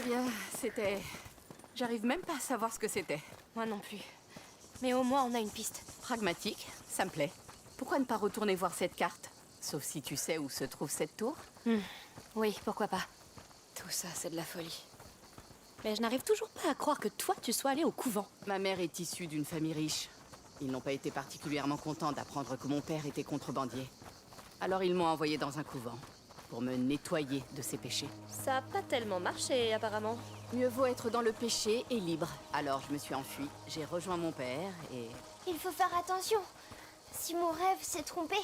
bien, c'était... J'arrive même pas à savoir ce que c'était. Moi non plus. Mais au moins, on a une piste. Pragmatique, ça me plaît. Pourquoi ne pas retourner voir cette carte? Sauf si tu sais où se trouve cette tour. Oui, pourquoi pas. Tout ça, c'est de la folie. Mais je n'arrive toujours pas à croire que toi, tu sois allé au couvent. Ma mère est issue d'une famille riche. Ils n'ont pas été particulièrement contents d'apprendre que mon père était contrebandier. Alors ils m'ont envoyé dans un couvent, pour me nettoyer de ses péchés. Ça a pas tellement marché, apparemment. Mieux vaut être dans le péché et libre. Alors je me suis enfuie, j'ai rejoint mon père et... Il faut faire attention. Si mon rêve s'est trompé,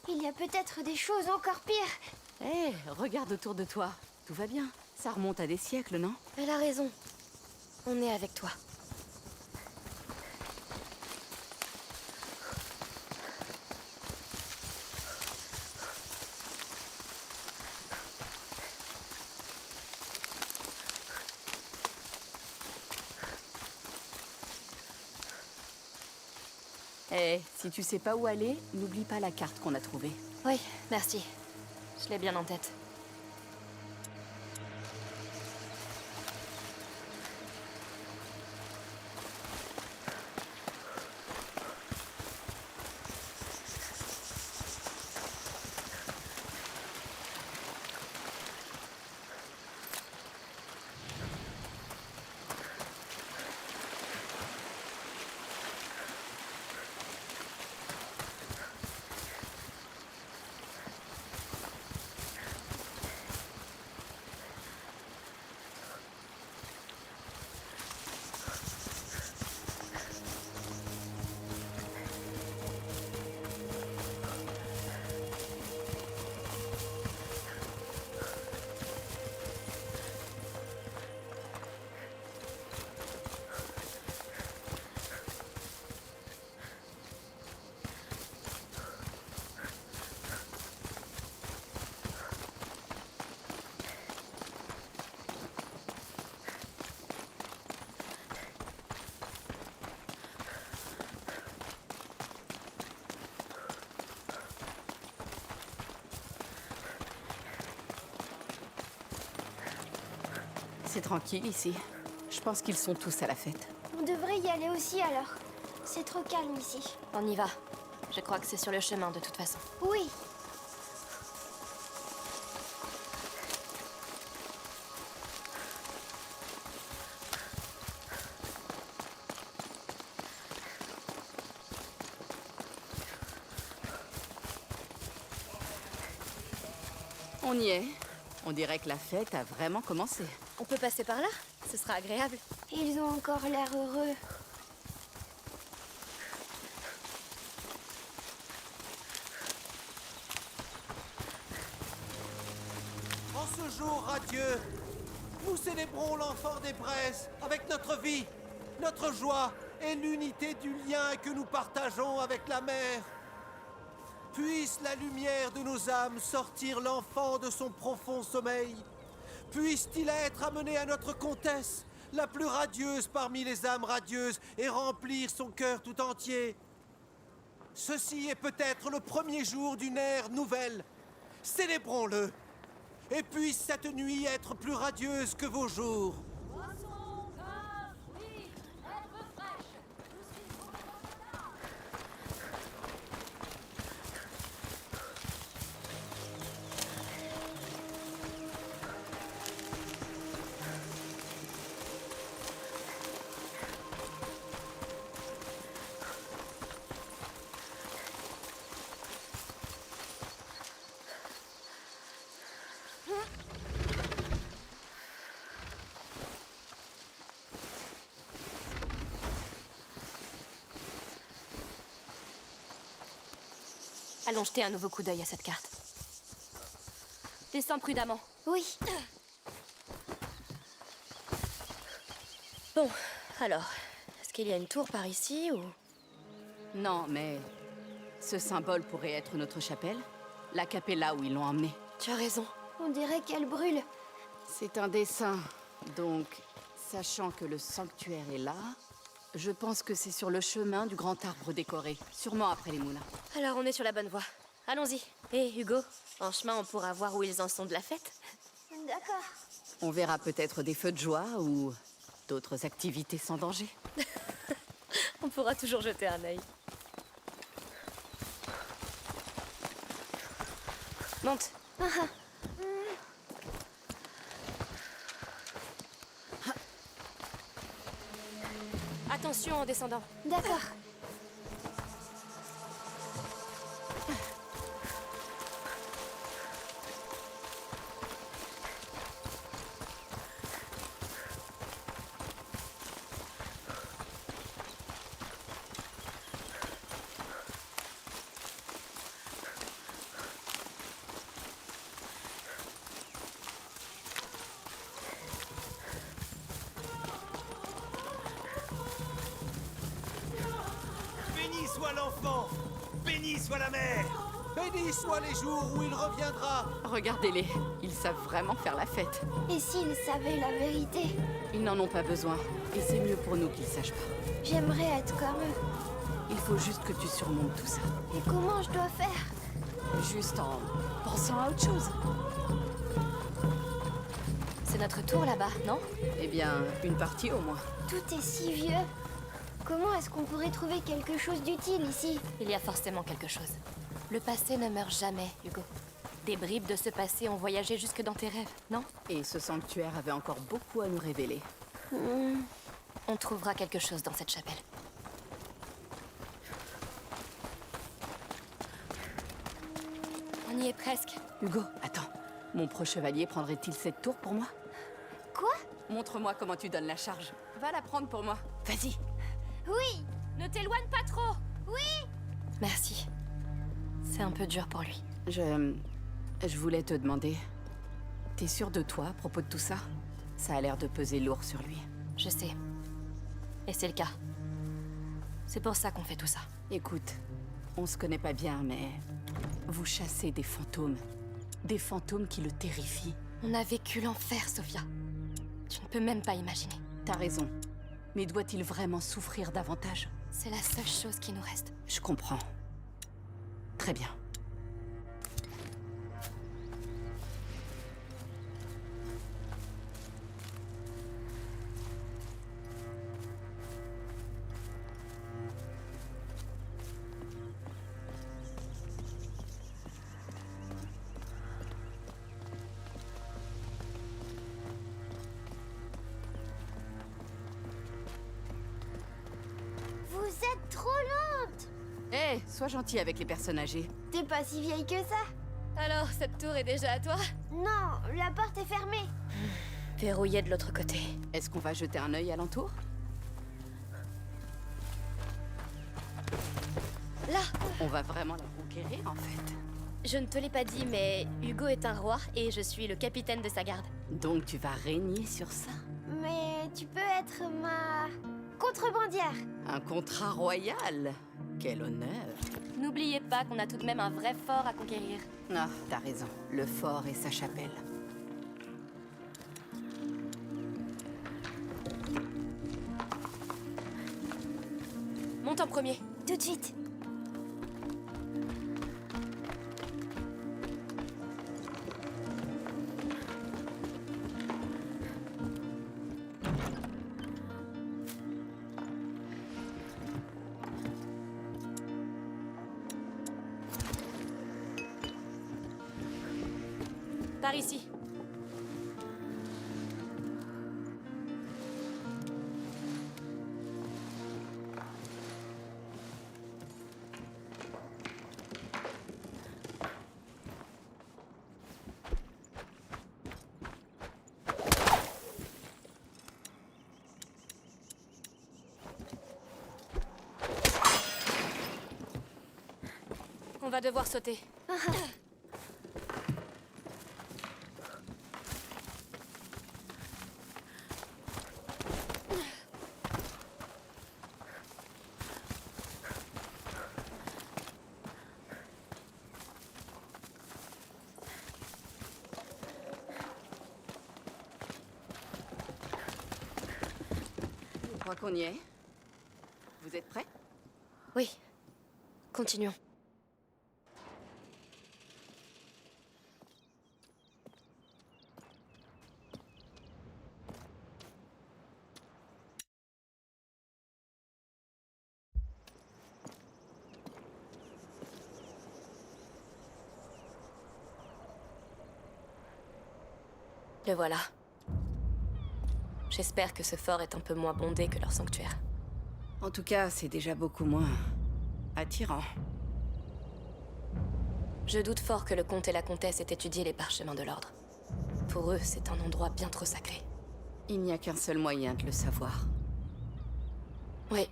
il y a peut-être des choses encore pires. Hé, regarde autour de toi. Tout va bien. Ça remonte à des siècles, non? Elle a raison. On est avec toi. Eh, si tu sais pas où aller, n'oublie pas la carte qu'on a trouvée. Oui, merci. Je l'ai bien en tête. C'est tranquille ici. Je pense qu'ils sont tous à la fête. On devrait y aller aussi alors. C'est trop calme ici. On y va. Je crois que c'est sur le chemin, de toute façon. Oui. On y est. On dirait que la fête a vraiment commencé. On peut passer par là? Ce sera agréable. Ils ont encore l'air heureux. En ce jour radieux, nous célébrons l'enfant des braises avec notre vie, notre joie et l'unité du lien que nous partageons avec la mer. Puisse la lumière de nos âmes sortir l'enfant de son profond sommeil. Puisse-t-il être amené à notre comtesse, la plus radieuse parmi les âmes radieuses, et remplir son cœur tout entier. Ceci est peut-être le premier jour d'une ère nouvelle. Célébrons-le. Et puisse cette nuit être plus radieuse que vos jours. Poisson, vin, fruits, herbes fraîches. Nous suivrons le renard. Allons jeter un nouveau coup d'œil à cette carte. Descends prudemment. Oui. Bon, alors, est-ce qu'il y a une tour par ici ou... Non, mais... Ce symbole pourrait être notre chapelle. La capella où ils l'ont emmené. Tu as raison. On dirait qu'elle brûle. C'est un dessin. Donc, sachant que le sanctuaire est là... Je pense que c'est sur le chemin du grand arbre décoré. Sûrement après les moulins. Alors on est sur la bonne voie. Allons-y. Hé, Hugo, en chemin on pourra voir où ils en sont de la fête. D'accord. On verra peut-être des feux de joie ou d'autres activités sans danger. On pourra toujours jeter un œil. Monte. Attention en descendant. D'accord. Béni soit l'enfant! Béni soit la mère! Béni soient les jours où il reviendra! Regardez-les, ils savent vraiment faire la fête. Et s'ils savaient la vérité? Ils n'en ont pas besoin, et c'est mieux pour nous qu'ils sachent pas. J'aimerais être comme eux. Il faut juste que tu surmontes tout ça. Et comment je dois faire? Juste en pensant à autre chose. C'est notre tour là-bas, non? Eh bien, une partie au moins. Tout est si vieux. Comment est-ce qu'on pourrait trouver quelque chose d'utile ici? Il y a forcément quelque chose. Le passé ne meurt jamais, Hugo. Des bribes de ce passé ont voyagé jusque dans tes rêves, non? Et ce sanctuaire avait encore beaucoup à nous révéler. On trouvera quelque chose dans cette chapelle. On y est presque. Hugo, attends. Mon pro-chevalier prendrait-il cette tour pour moi? Quoi? Montre-moi comment tu donnes la charge. Va la prendre pour moi. Vas-y. Oui! Ne t'éloigne pas trop! Oui! Merci. C'est un peu dur pour lui. Je voulais te demander. T'es sûr de toi à propos de tout ça? Ça a l'air de peser lourd sur lui. Je sais. Et c'est le cas. C'est pour ça qu'on fait tout ça. Écoute, on se connaît pas bien, mais vous chassez des fantômes. Des fantômes qui le terrifient. On a vécu l'enfer, Sophia. Tu ne peux même pas imaginer. T'as raison. Mais doit-il vraiment souffrir davantage? C'est la seule chose qui nous reste. Je comprends. Très bien. Vous êtes trop lente! Hé, sois gentil avec les personnes âgées. T'es pas si vieille que ça? Alors, cette tour est déjà à toi? Non, la porte est fermée. Verrouillée de l'autre côté. Est-ce qu'on va jeter un œil alentour? Là! On va vraiment la conquérir, en fait. Je ne te l'ai pas dit, mais Hugo est un roi et je suis le capitaine de sa garde. Donc tu vas régner sur ça? Mais tu peux être ma contrebandière. Un contrat royal? Quel honneur! N'oubliez pas qu'on a tout de même un vrai fort à conquérir. Ah, t'as raison. Le fort et sa chapelle. Monte en premier. Tout de suite. Par ici. On va devoir sauter. Je crois qu'on y est. Vous êtes prêts? Oui. Continuons. Le voilà. J'espère que ce fort est un peu moins bondé que leur sanctuaire. En tout cas, c'est déjà beaucoup moins attirant. Je doute fort que le comte et la comtesse aient étudié les parchemins de l'ordre. Pour eux, c'est un endroit bien trop sacré. Il n'y a qu'un seul moyen de le savoir. Oui.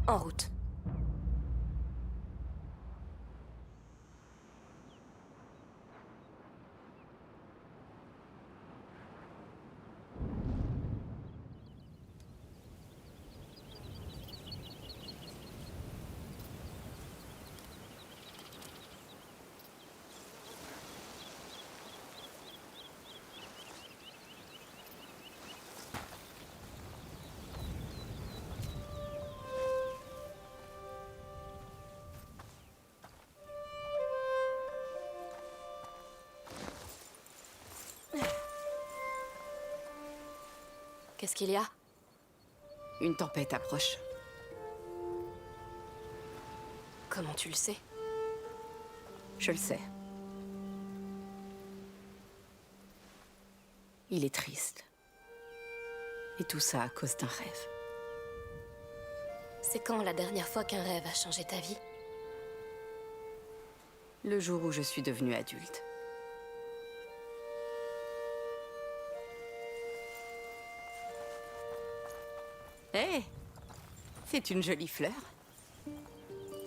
En route. Qu'est-ce qu'il y a? Une tempête approche. Comment tu le sais? Je le sais. Il est triste. Et tout ça à cause d'un rêve. C'est quand la dernière fois qu'un rêve a changé ta vie? Le jour où je suis devenue adulte. Hé! C'est une jolie fleur.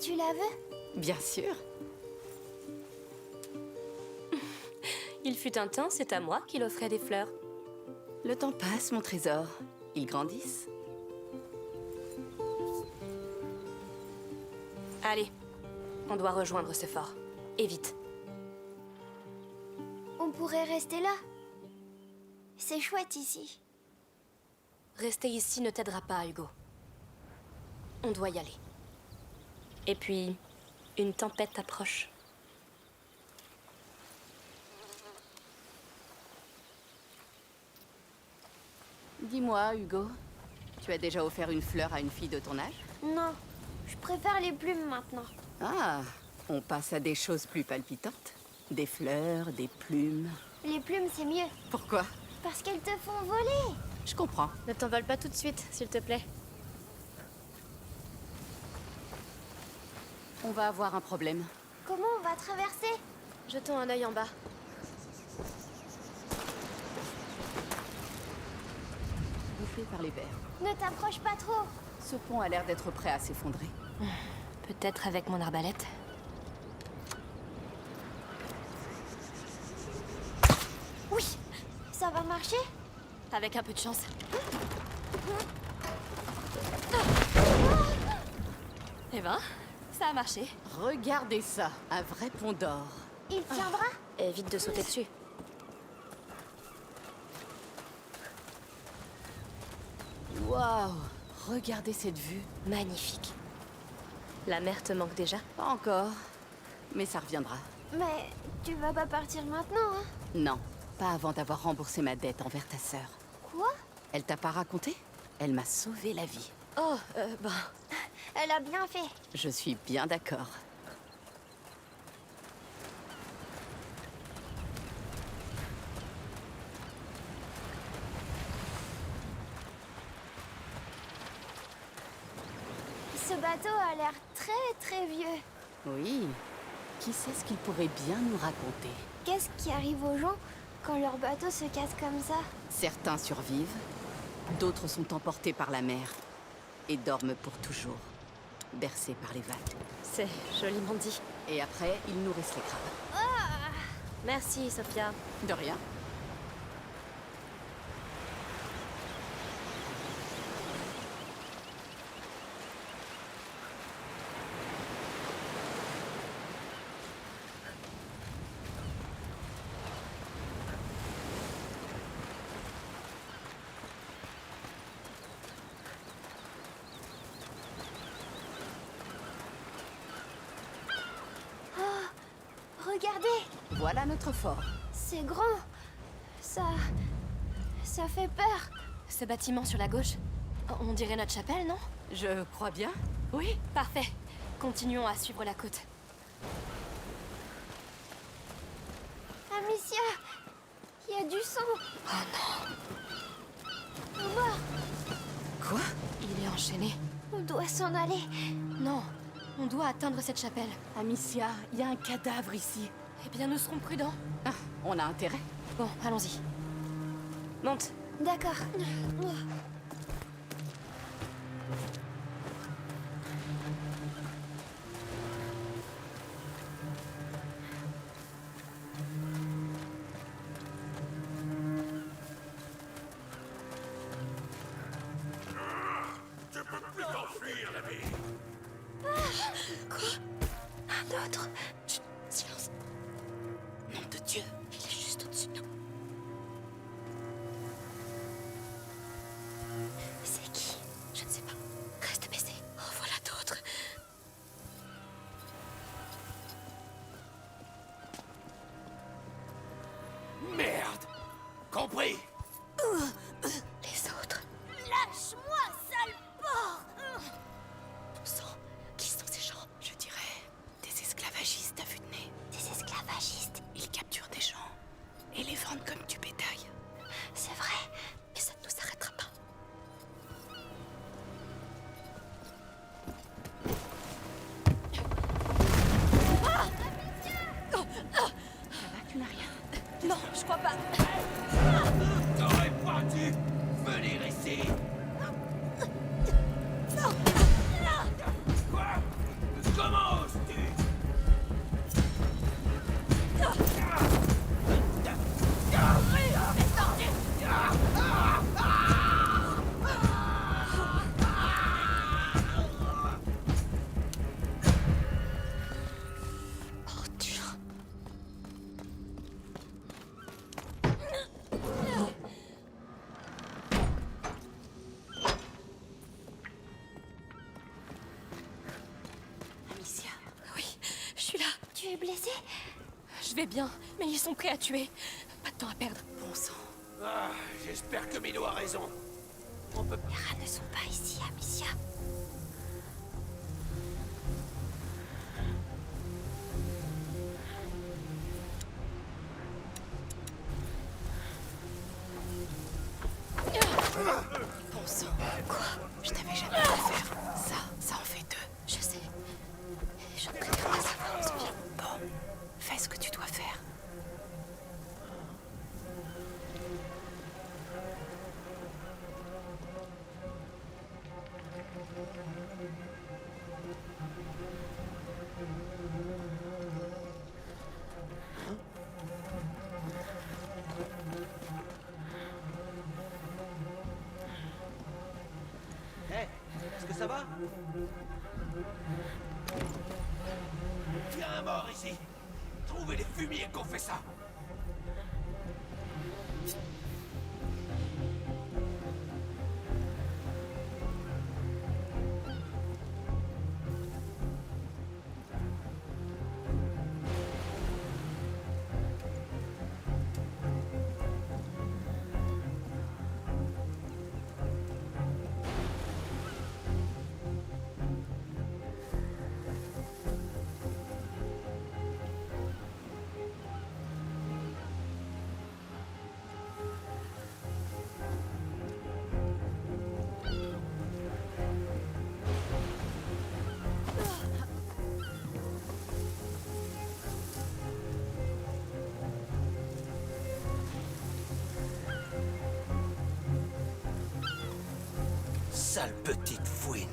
Tu la veux? Bien sûr. Il fut un temps, c'est à moi qu'il offrait des fleurs. Le temps passe, mon trésor. Ils grandissent. Allez, on doit rejoindre ce fort. Et vite. On pourrait rester là. C'est chouette ici. Rester ici ne t'aidera pas, Hugo. On doit y aller. Et puis, une tempête approche. Dis-moi, Hugo, tu as déjà offert une fleur à une fille de ton âge? Non, je préfère les plumes maintenant. Ah, on passe à des choses plus palpitantes. Des fleurs, des plumes. Les plumes, c'est mieux. Pourquoi? Parce qu'elles te font voler. Je comprends. Ne t'envole pas tout de suite, s'il te plaît. On va avoir un problème. Comment on va traverser? Jetons un œil en bas. Bouffé par les vers. Ne t'approche pas trop. Ce pont a l'air d'être prêt à s'effondrer. Peut-être avec mon arbalète. Oui, ça va marcher? Avec un peu de chance. Eh ben, ça a marché. Regardez ça, un vrai pont d'or. Il tiendra? Évite de sauter dessus. Waouh, regardez cette vue. Magnifique. La mer te manque déjà? Pas encore, mais ça reviendra. Mais tu vas pas partir maintenant, hein? Non, pas avant d'avoir remboursé ma dette envers ta sœur. Quoi? Elle t'a pas raconté? Elle m'a sauvé la vie. Oh, Elle a bien fait. Je suis bien d'accord. Ce bateau a l'air très vieux. Oui, qui sait ce qu'il pourrait bien nous raconter? Qu'est-ce qui arrive aux gens quand leur bateau se casse comme ça? Certains survivent, d'autres sont emportés par la mer et dorment pour toujours, bercés par les vagues. c'est joliment dit. Et après, il nous reste les crabes. Merci, Sophia. De rien. Regardez, Voilà notre fort. c'est grand. Ça fait peur. Ce bâtiment sur la gauche, on dirait notre chapelle, non? Je crois bien. Oui. Parfait. Continuons à suivre la côte. Amicia, Il y a du sang. Oh non. Omar, Quoi? Il est enchaîné. on doit s'en aller. Non, on doit atteindre cette chapelle. Amicia, il y a un cadavre ici. Eh bien, nous serons prudents. Ah, on a intérêt. Bon, allons-y. Monte. D'accord. Un autre. Chut, silence. Nom de Dieu. Il est juste au-dessus de nous. C'est qui? Je ne sais pas. Reste baissé. Oh, voilà d'autres. Merde! Compris! Les autres. Lâche-moi, sale porc. Bon sang. Qui sont ces gens? Je dirais des esclavagistes à vue de nez. Des esclavagistes. Ils capturent des gens et les vendent comme du bétail. C'est vrai. Mais ça ne nous arrêtera pas. Ça va, tu n'as rien? Non, je crois pas. T'aurais pas dû venir ici! Quoi? Comment oses-tu? Oh, Dieu. Amicia, Oui, je suis là. Tu es blessé? Je vais bien, mais ils sont prêts à tuer. Pas de temps à perdre. bon sang. Ah, j'espère que Milo a raison. On peut Les rats ne sont pas ici, Amicia. Bon sang. Quoi? Je t'avais jamais fait faire. Ça en fait deux. Je sais. Je ne préfère pas savoir, Sophia. Bon, fais ce que tu dois faire. Hé, est-ce que ça va? Il y a un mort ici! Trouvez les fumiers qui ont fait ça! Sale petite fouine!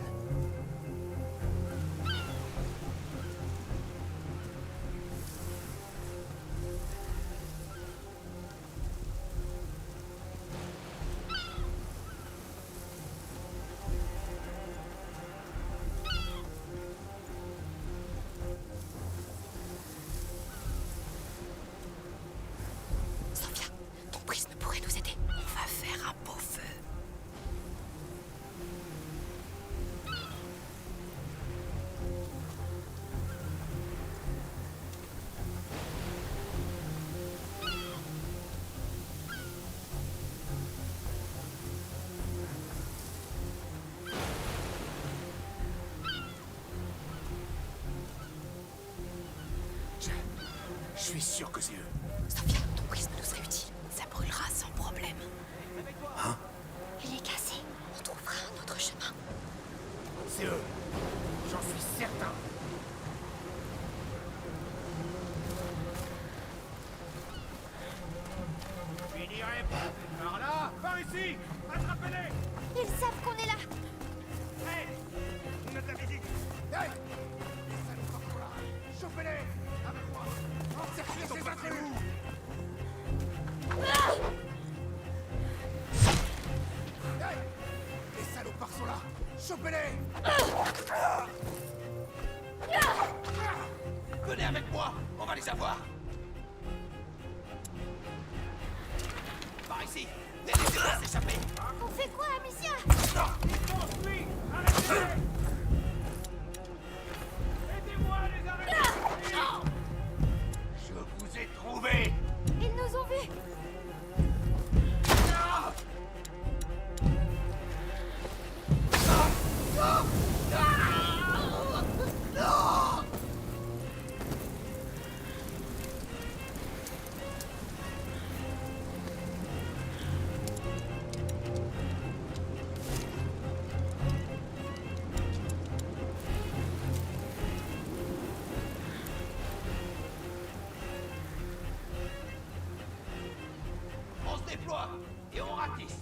Sophia, ton prisme pourrait nous aider. On va faire un beau feu. Je suis sûr que c'est eux. Sophia, ton prisme nous serait utile. Ça C'est eux. J'en suis certain. Finirai pas. Par là, par ici. Attrapez-les. Ils savent qu'on est là. Hey, on a de la visite. Hey, les salauds là. Chopez-les. Avec moi. Encerclez ces intrus. Hey, les salopards sont là. Chopez-les. Venez avec moi. On va les avoir. Par ici. Ne laissez pas s'échapper. On fait quoi, Amicia? Poursuis. Arrêtez-les. Aidez-moi à les arrêter. Je vous ai trouvé. Ils nous ont vus. On se déploie et on ratisse.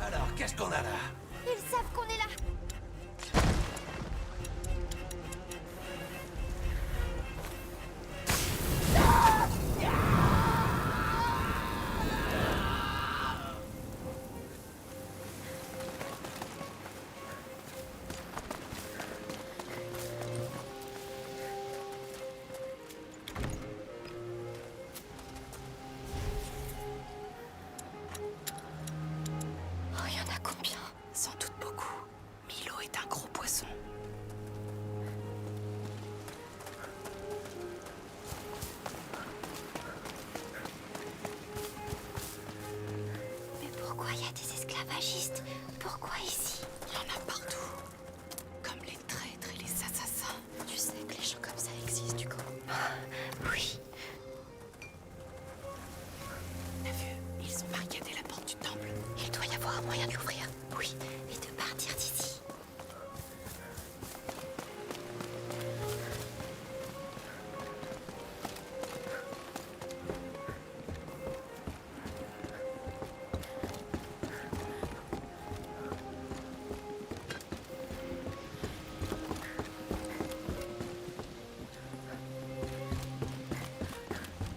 Alors, qu'est-ce qu'on a là? Ils savent qu'on est là. Oh, il y en a combien? Sans doute beaucoup. Milo est un gros poisson. Mais pourquoi il y a des esclavagistes? Pourquoi ici? Il y en a partout. Comme les traîtres et les assassins. Tu sais que les gens comme ça existent, Hugo. Oui. T'as vu? Ils ont barricadé la porte du temple. Il doit y avoir un moyen de l'ouvrir. Oui, et de partir d'ici.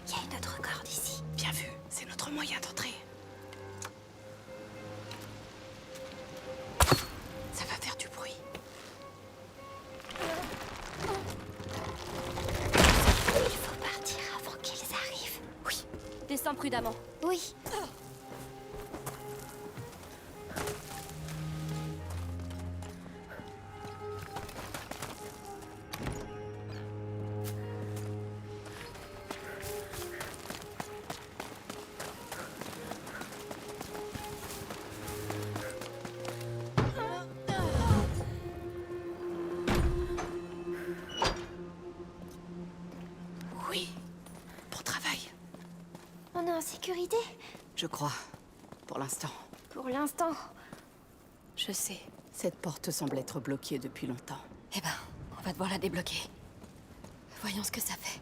Il y a une autre corde ici. Bien vu, c'est notre moyen d'entrer. Ça va faire du bruit. Il faut partir avant qu'ils arrivent. Oui. Descends prudemment. Oui. Oui. Bon travail. On est en sécurité? Je crois. Pour l'instant. Pour l'instant. Je sais. Cette porte semble être bloquée depuis longtemps. Eh ben, on va devoir la débloquer. Voyons ce que ça fait.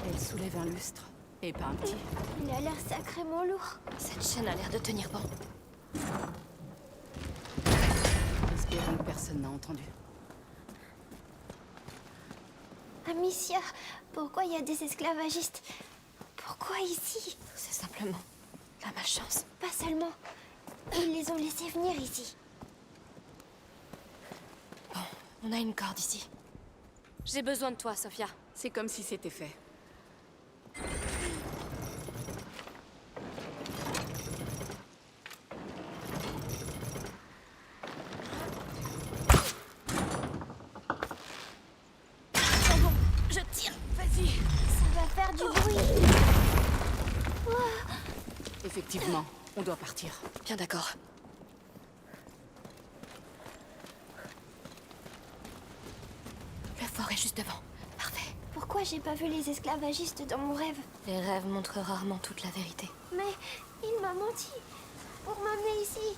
Elle soulève un lustre. Et pas un petit. Il a l'air sacrément lourd. Cette chaîne a l'air de tenir bon. Espérons que personne n'a entendu. Amicia, pourquoi il y a des esclavagistes? Pourquoi ici? C'est simplement la malchance. Pas seulement. Ils les ont laissés venir ici. Bon, on a une corde ici. J'ai besoin de toi, Sophia. C'est comme si c'était fait. Je tire. Vas-y. Ça va faire du bruit. Effectivement, on doit partir. Bien d'accord. Le fort est juste devant. Parfait. Pourquoi j'ai pas vu les esclavagistes dans mon rêve? Les rêves montrent rarement toute la vérité. Mais Il m'a menti. Pour m'amener ici.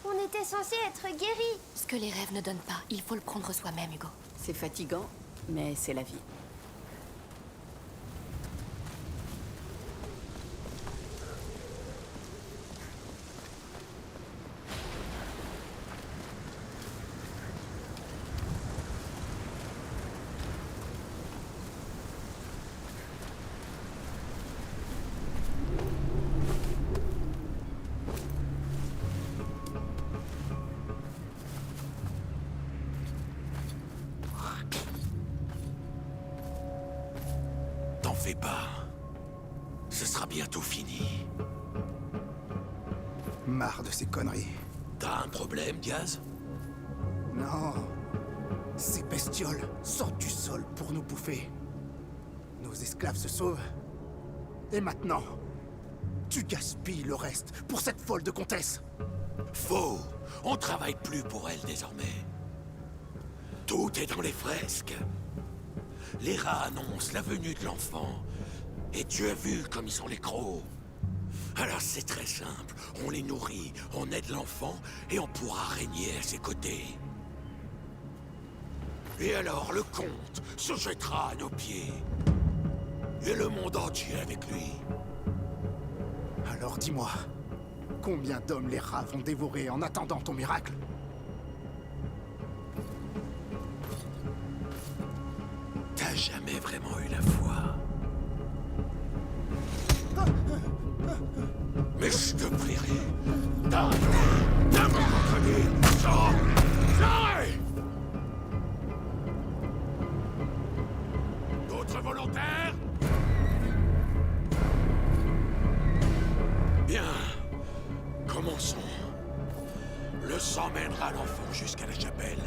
On était censé être guéris. Ce que les rêves ne donnent pas, il faut le prendre soi-même, Hugo. C'est fatigant, mais c'est la vie. T'en fais pas. Ce sera bientôt fini. Marre de ces conneries. T'as un problème, Diaz? Non. Ces bestioles sortent du sol pour nous bouffer. Nos esclaves se sauvent. Et maintenant, tu gaspilles le reste pour cette folle de comtesse. Faux. On travaille plus pour elle désormais. Tout est dans les fresques. Les rats annoncent la venue de l'enfant. Et tu as vu comme ils sont les crocs. Alors c'est très simple. On les nourrit, on aide l'enfant, et on pourra régner à ses côtés. Et alors le comte se jettera à nos pieds. Et le monde entier avec lui. Alors dis-moi, combien d'hommes les rats vont dévorer en attendant ton miracle? T'as jamais vraiment eu la foi. Mais je te prierai. D'un vendredi, j'arrête. D'autres volontaires? Bien. Commençons. Le sang mènera l'enfant jusqu'à la chapelle.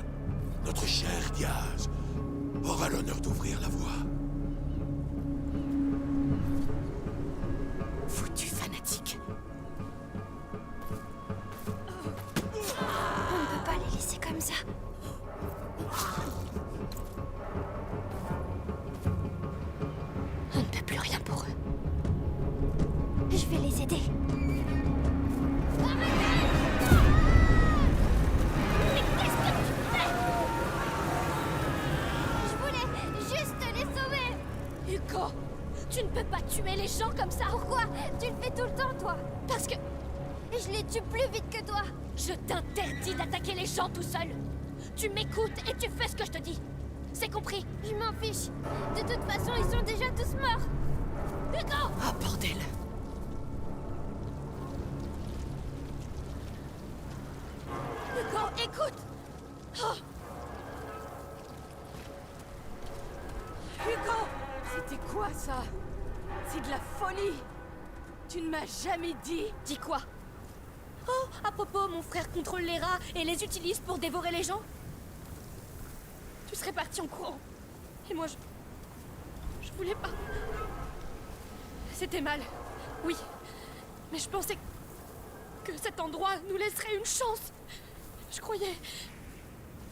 Notre cher Diaz aura l'honneur d'ouvrir la voie. Foutu fanatique. On ne peut pas les laisser comme ça. On ne peut plus rien pour eux. Je vais les aider. Je voulais juste les sauver. Hugo, tu ne peux pas tuer les gens comme ça. Pourquoi? Tu le fais tout le temps, toi. Parce que Je les tue plus vite que toi. je t'interdis d'attaquer les gens tout seul. Tu m'écoutes et tu fais ce que je te dis. C'est compris? Je m'en fiche. De toute façon, ils sont déjà tous morts. Hugo! Ah, bordel. Hugo, écoute! Oh. Hugo! C'était quoi, ça? C'est de la folie! Tu ne m'as jamais dit... Dis quoi? Oh, à propos, mon frère contrôle les rats et les utilise pour dévorer les gens? Tu serais parti en courant. Et moi, je voulais pas. C'était mal, oui. Mais je pensais que cet endroit nous laisserait une chance. Je croyais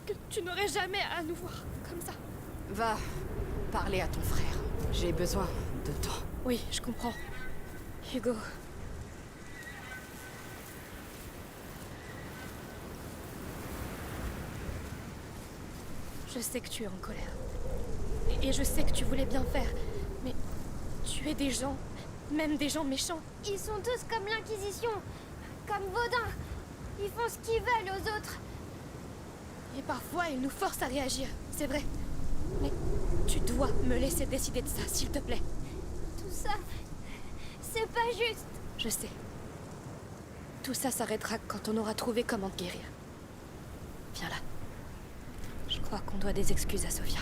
que tu n'aurais jamais à nous voir comme ça. Va parler à ton frère. J'ai besoin de temps. Oui, je comprends. Hugo. Je sais que tu es en colère. Et je sais que tu voulais bien faire. Mais tuer des gens, même des gens méchants. Ils sont tous comme l'Inquisition. Comme Vaudin. Ils font ce qu'ils veulent aux autres. Et parfois, ils nous forcent à réagir, c'est vrai. Mais tu dois me laisser décider de ça, s'il te plaît. Tout ça, c'est pas juste. Je sais. Tout ça s'arrêtera quand on aura trouvé comment te guérir. Viens là. Je crois qu'on doit des excuses à Sophia.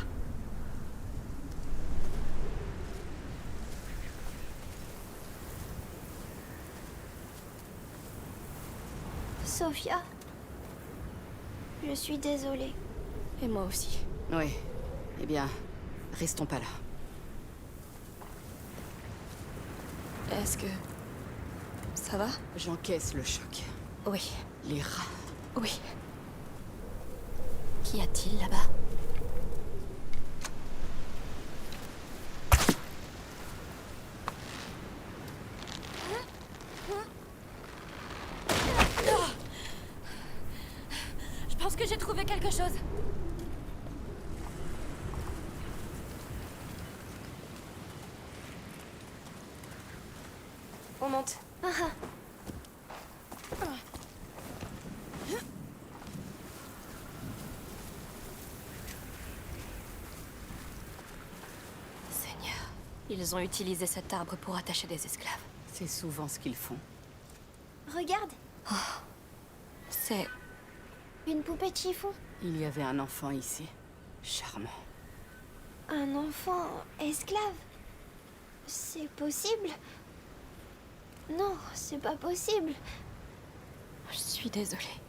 Sophia, je suis désolée. Et moi aussi. Oui. Eh bien, restons pas là. Est-ce que... ça va? J'encaisse le choc. Oui. Les rats. Oui. Qu'y a-t-il là-bas? j'ai trouvé quelque chose. On monte. Seigneur, ils ont utilisé cet arbre pour attacher des esclaves. C'est souvent ce qu'ils font. Regarde, C'est... une poupée de chiffon. Il y avait un enfant ici. Charmant. Un enfant esclave. C'est possible? Non, c'est pas possible. Je suis désolée.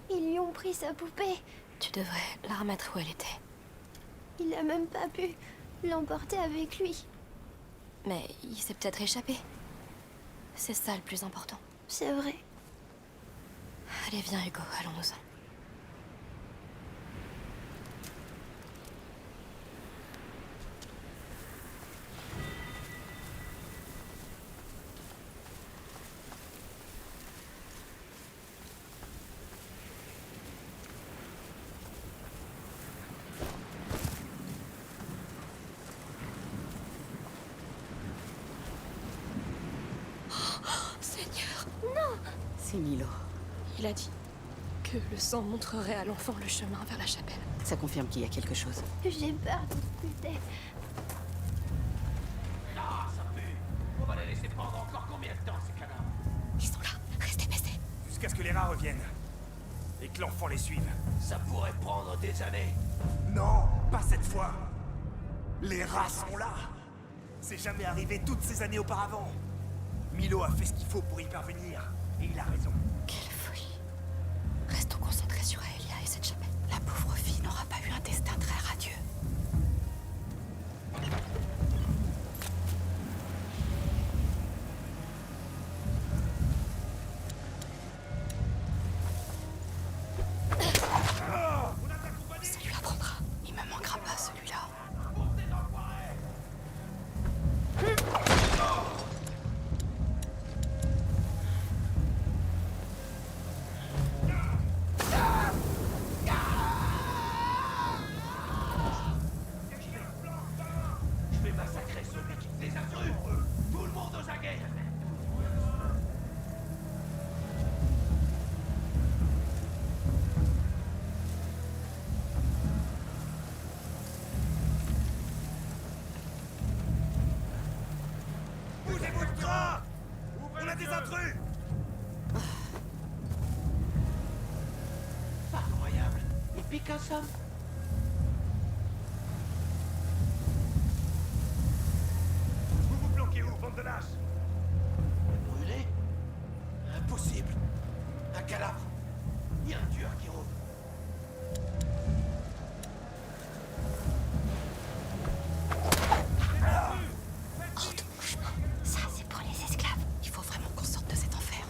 Ils lui ont pris sa poupée. Tu devrais la remettre où elle était. Il a même pas pu l'emporter avec lui. Mais il s'est peut-être échappé. C'est ça le plus important. C'est vrai. Allez, viens Hugo, allons-nous-en. Seigneur, C'est Milo. il a dit que le sang montrerait à l'enfant le chemin vers la chapelle. Ça confirme qu'il y a quelque chose. J'ai peur de discuter. On va les laisser prendre encore combien de temps, ces cadavres? Ils sont là, restez baissés. Jusqu'à ce que les rats reviennent. Et que l'enfant les suive. Ça pourrait prendre des années. Non, pas cette fois. Les rats sont là. C'est jamais arrivé toutes ces années auparavant. Milo a fait ce qu'il faut pour y parvenir. Et il a raison. Quelle folie. Restons concentrés sur Aelia et cette chapelle. La pauvre fille n'aura pas eu un destin très radieux. Ça lui apprendra. Il me manquera pas celui-là. Je vais massacrer celui qui les intrus. Tout le monde aux aguets. Bougez-vous le train. On a des intrus. Incroyable. Il pique un somme. Vous vous planquez où, bande de lâches? Brûlé? Impossible. Un cadavre. Il y a un tueur qui rôde. Hors de mon chemin. Ça, c'est pour les esclaves. Il faut vraiment qu'on sorte de cet enfer.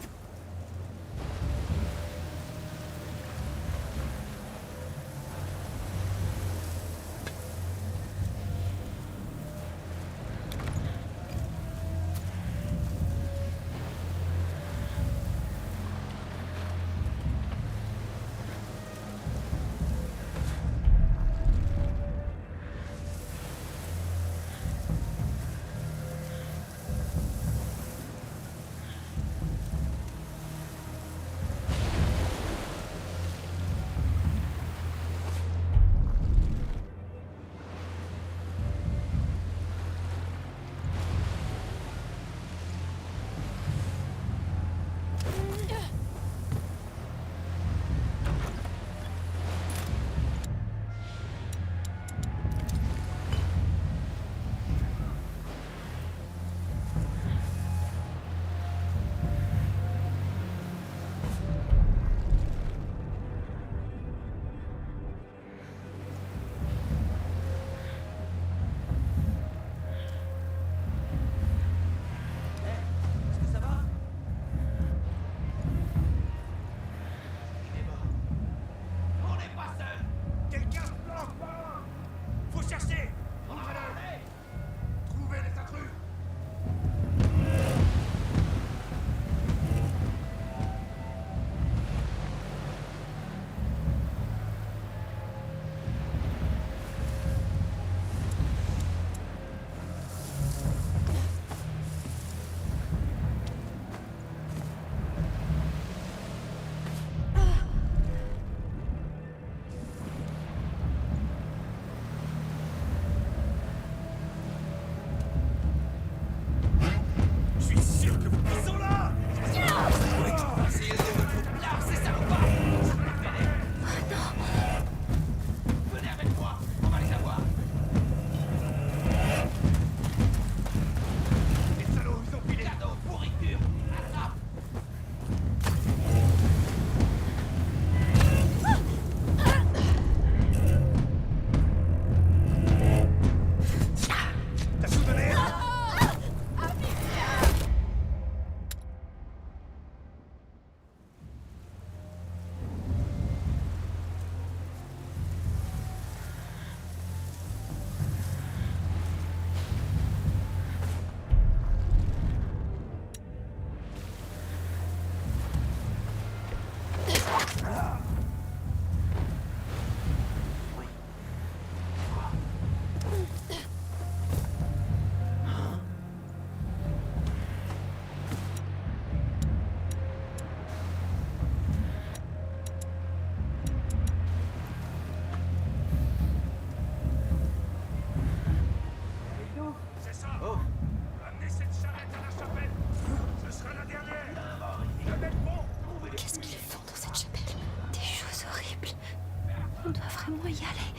Comment y aller?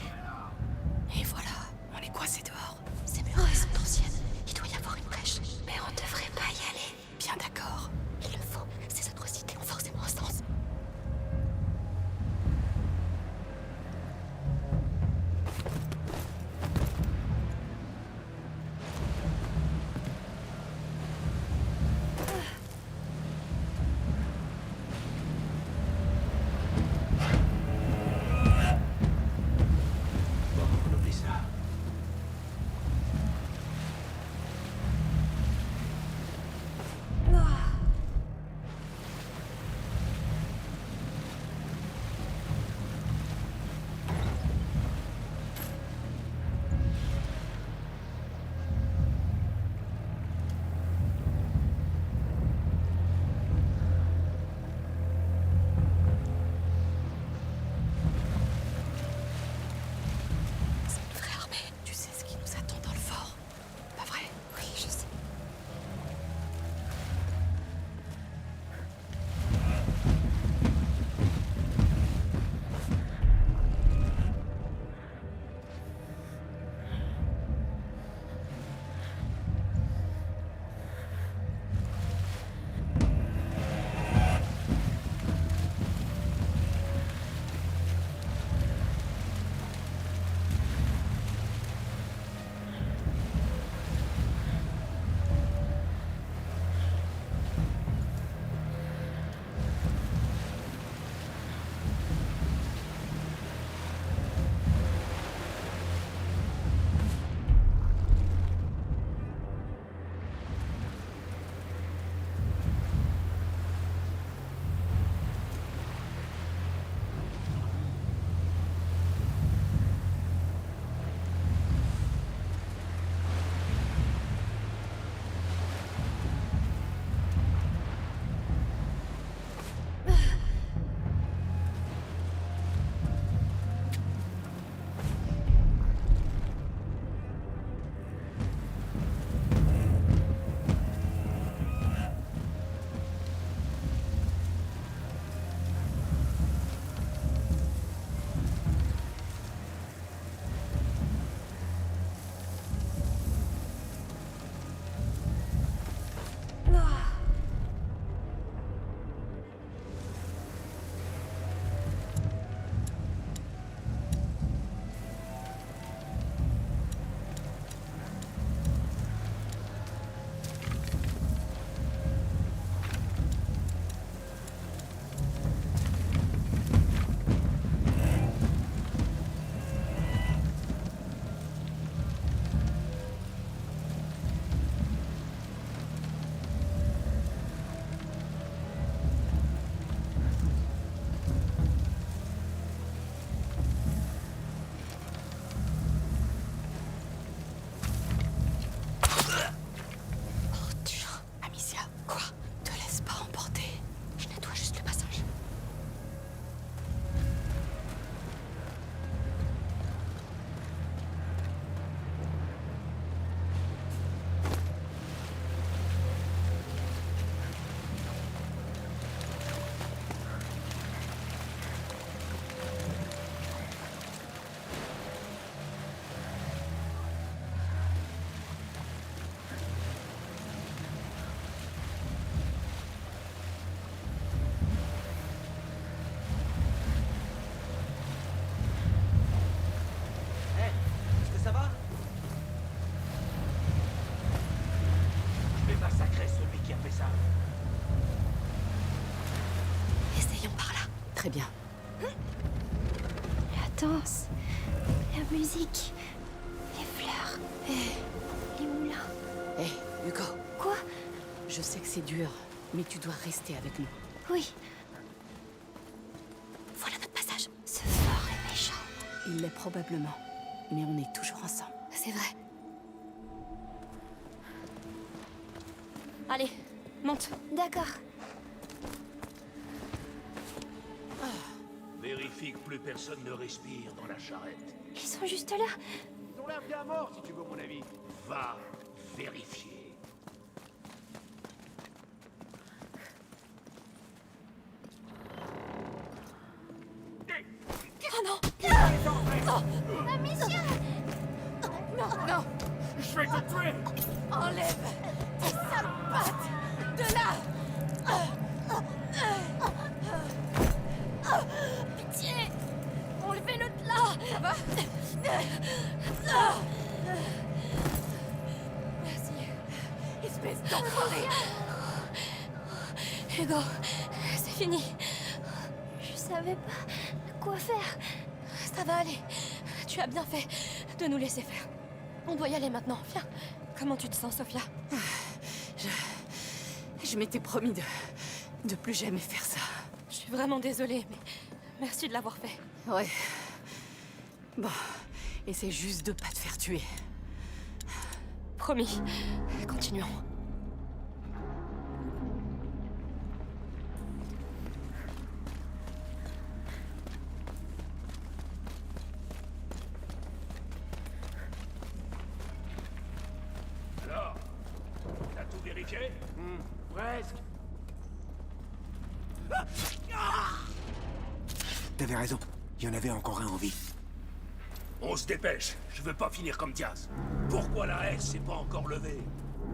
Et voilà, on est coincés dehors. Ces murailles sont anciennes. Il doit y avoir une brèche. Mais on devrait pas y aller. Bien d'accord. Il le faut. Ces atrocités ont forcément un sens. Bon, on oublie ça. C'est une vraie armée. Tu sais ce qui nous attend dans le fort. Pas vrai? Oui, je sais. Amicia, quoi? Te laisse pas emporter. Je nettoie juste le passage. Est-ce que ça va? Je vais massacrer celui qui a fait ça. Essayons par là. Très bien. La danse, la musique, les fleurs, les moulins. Hé, Hugo, Quoi? je sais que c'est dur, mais tu dois rester avec nous. Oui. Voilà notre passage. Ce fort est méchant. Il l'est probablement, mais on est toujours ensemble. C'est vrai. Allez, monte. D'accord. Vérifie que plus personne ne respire dans la charrette. Ils sont juste là. Ils ont l'air bien morts, si tu veux mon avis. Va vérifier. Oh non! Amicia! Non, non. Je vais te tuer! Enlève tes sales pattes de là. Pitié! Enlevez-le de là! Ça va? Merci. Espèce d'enfoiré. Hugo, c'est fini. Je savais pas quoi faire. Ça va aller. Tu as bien fait de nous laisser faire. On doit y aller maintenant. Viens. Comment tu te sens, Sophia? Je m'étais promis de plus jamais faire ça. Je suis vraiment désolée, mais merci de l'avoir fait. Ouais. Bon, essaie juste de pas te faire tuer. Promis. Continuons. Alors, t'as tout vérifié? Presque. T'avais raison. Il y en avait encore un en vie. On se dépêche, je veux pas finir comme Diaz. Pourquoi la haie s'est pas encore levée?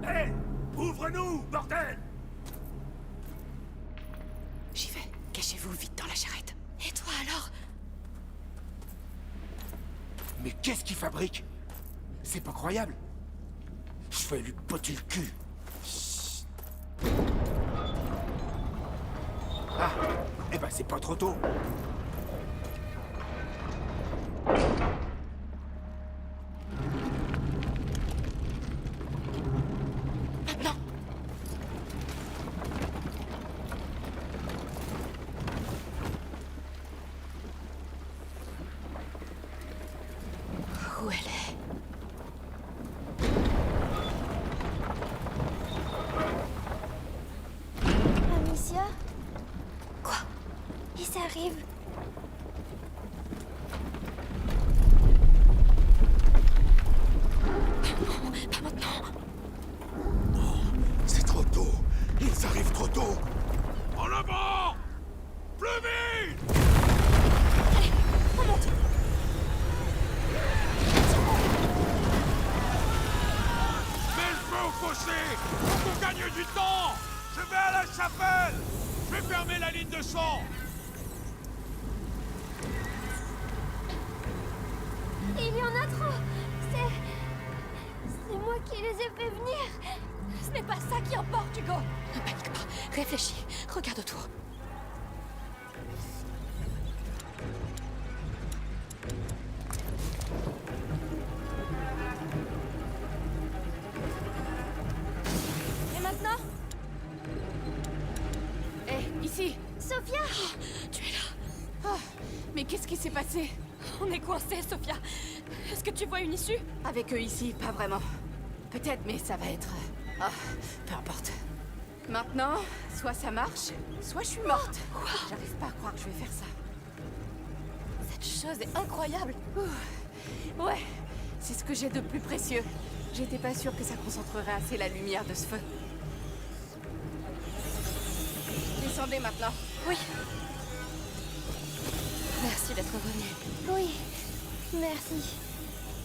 Hé! Ouvre-nous, bordel! J'y vais. Cachez-vous vite dans la charrette. Et toi alors? Mais qu'est-ce qu'il fabrique? C'est pas croyable. Je vais lui botter le cul. Ah, eh ben c'est pas trop tôt. Maintenant! Où elle est? Amicia? Quoi? Ils arrivent. Pas maintenant! C'est trop tôt. Ils arrivent trop tôt. En avant! Plus vite! On monte! Mets le feu au fossé! Pour qu'on gagne du temps! Je vais à la chapelle! Je vais fermer la ligne de sang! Il y en a trop! C'est moi qui les ai fait venir! Ce n'est pas ça qui importe, Hugo! Ne panique pas. Réfléchis. Regarde autour. Et maintenant? Hé, ici. Sophia! Tu es là. Ah, mais qu'est-ce qui s'est passé? On est coincés, Sophia. Est-ce que tu vois une issue? Avec eux ici, pas vraiment. Peut-être, mais ça va être... Ah, peu importe. Maintenant, soit ça marche, soit je suis morte. J'arrive pas à croire que je vais faire ça. Cette chose est incroyable. Ouais, c'est ce que j'ai de plus précieux. J'étais pas sûre que ça concentrerait assez la lumière de ce feu. Descendez maintenant. Oui. Merci d'être venu. Oui, merci.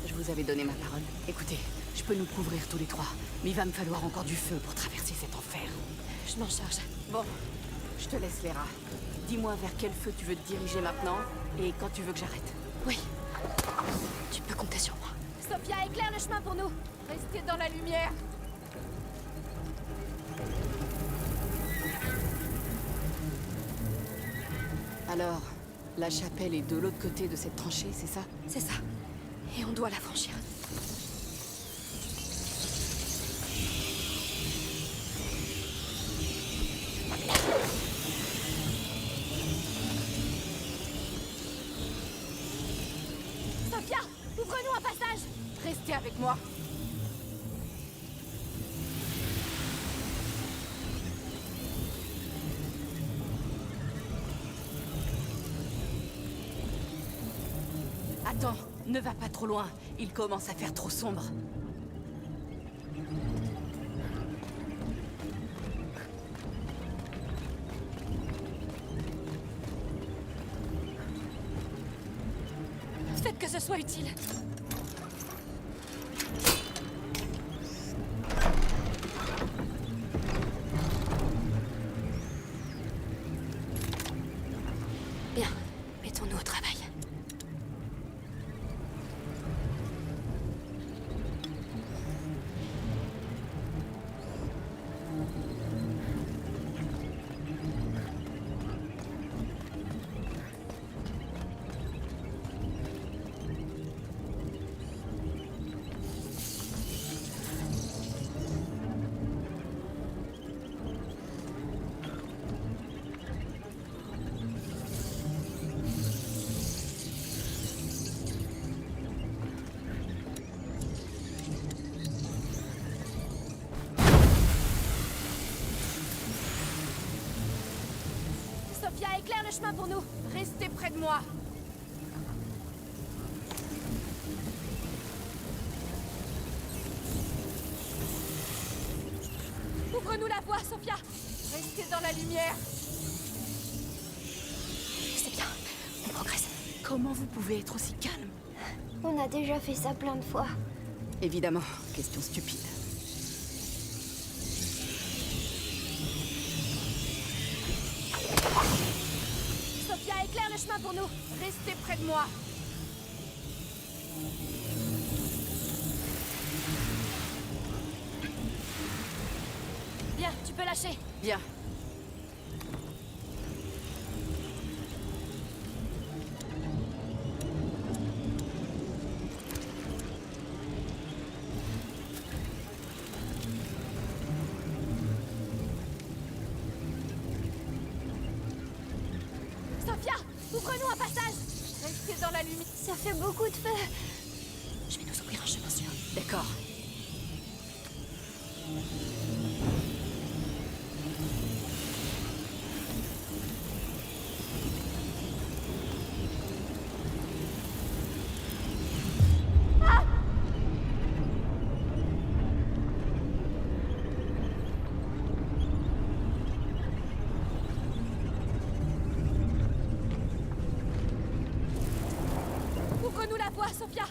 Je vous avais donné ma parole. Écoutez, je peux nous couvrir tous les trois, mais il va me falloir encore du feu pour traverser cet enfer. Je m'en charge. Bon, je te laisse, Léra. Dis-moi vers quel feu tu veux te diriger maintenant, et quand tu veux que j'arrête. Oui. Tu peux compter sur moi. Sophia, éclaire le chemin pour nous! Restez dans la lumière. Alors, la chapelle est de l'autre côté de cette tranchée, c'est ça? C'est ça. Et on doit la franchir. Sophia, ouvre-nous un passage! Restez avec moi. Attends, ne va pas trop loin. Il commence à faire trop sombre. Faites que ce soit utile. Bien, mettons-nous au travail. Sophia, éclaire le chemin pour nous. Restez près de moi. Ouvre-nous la voie, Sophia. Restez dans la lumière. C'est bien, on progresse. Comment vous pouvez être aussi calme? On a déjà fait ça plein de fois. Évidemment, question stupide. Sophia, éclaire le chemin pour nous. Restez près de moi. Bien, tu peux lâcher. Bien. Sophia, ouvre-nous un passage. Restez dans la lumière. Ça fait beaucoup de feu. Je vais nous ouvrir un chemin sûr. D'accord. Ouvre-nous la voie, Sophia.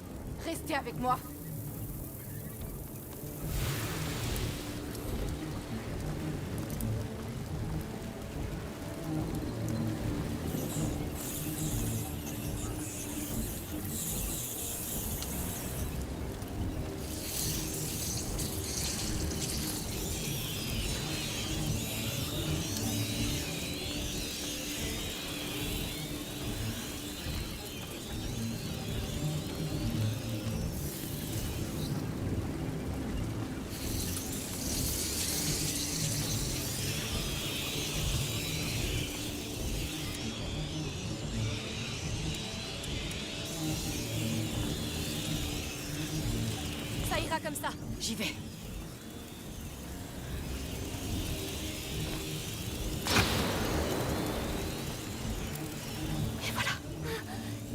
Restez avec moi. Ça ira comme ça. J'y vais. Et voilà.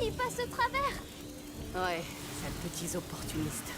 Il passe au travers. Ouais, sales petits opportunistes.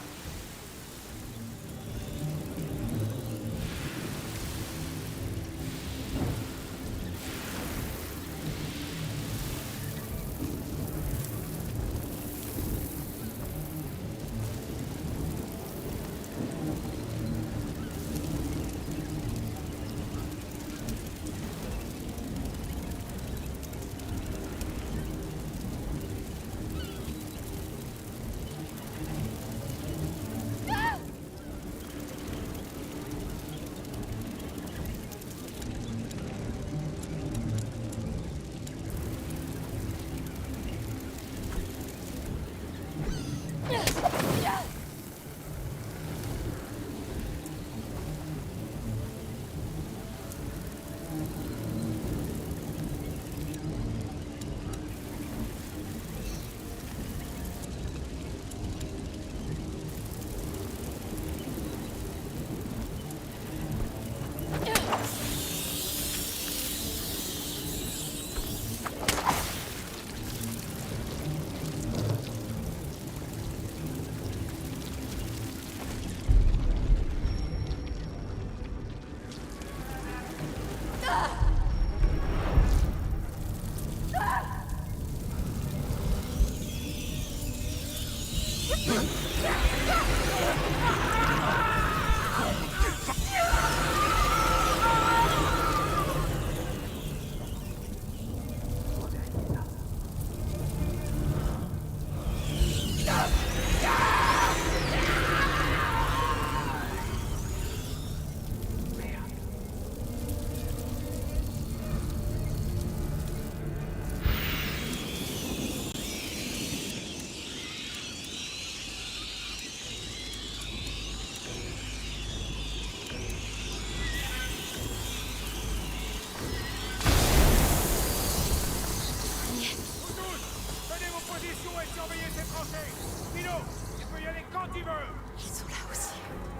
Tenez vos positions et surveillez ces tranchées. Milo, tu peux y aller quand tu veux. Ils sont là aussi.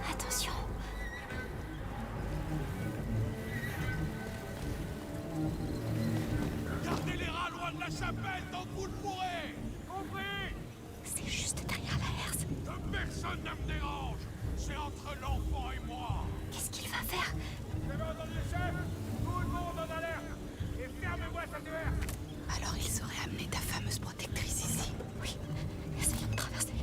Attention. Gardez les rats loin de la chapelle tant que vous le pourrez. Compris. C'est juste derrière la herse. Que personne ne me dérange. C'est entre l'enfant et moi. Qu'est-ce qu'il va faire? Vous avez entendu le chef? Tout le monde en alerte. Et fermez-moi cette herse. Alors il saurait amener ta fameuse protectrice ici. Oui. Essayons de traverser.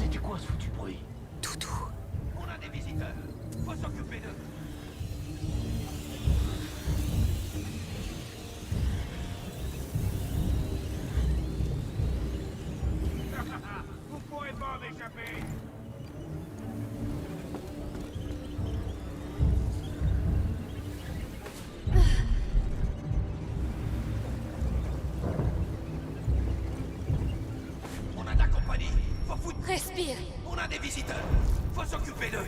C'était quoi ce foutu bruit? Toutou. On a des visiteurs. Faut s'occuper d'eux. Vous pourrez pas en échapper. On a de la compagnie. Faut foutre. Respire. On a des visiteurs. Faut s'occuper d'eux.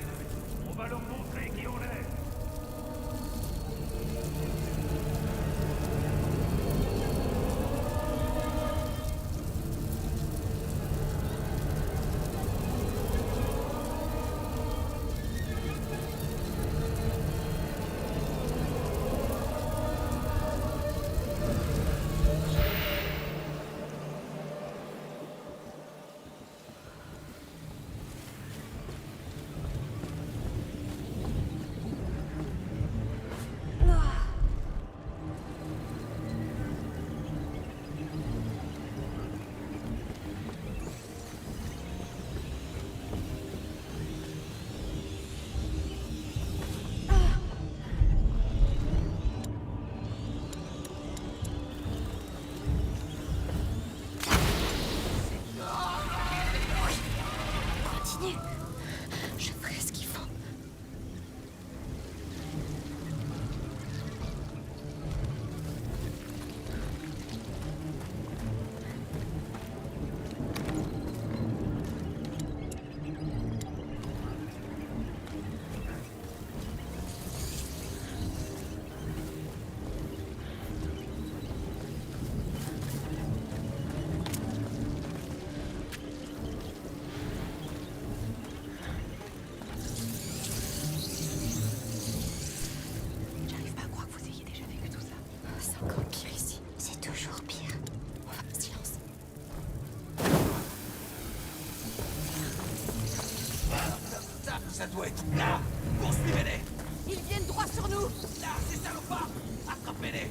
On va leur montrer qui on est. Continue. Je ferai ce qu'il faut. J'arrive pas à croire que vous ayez déjà vécu tout ça. C'est encore pire ici. C'est toujours pire. On va... Silence. Ça doit être là. Poursuivez-les. Ils viennent droit sur nous. Là, ces salopards. Attrapez-les.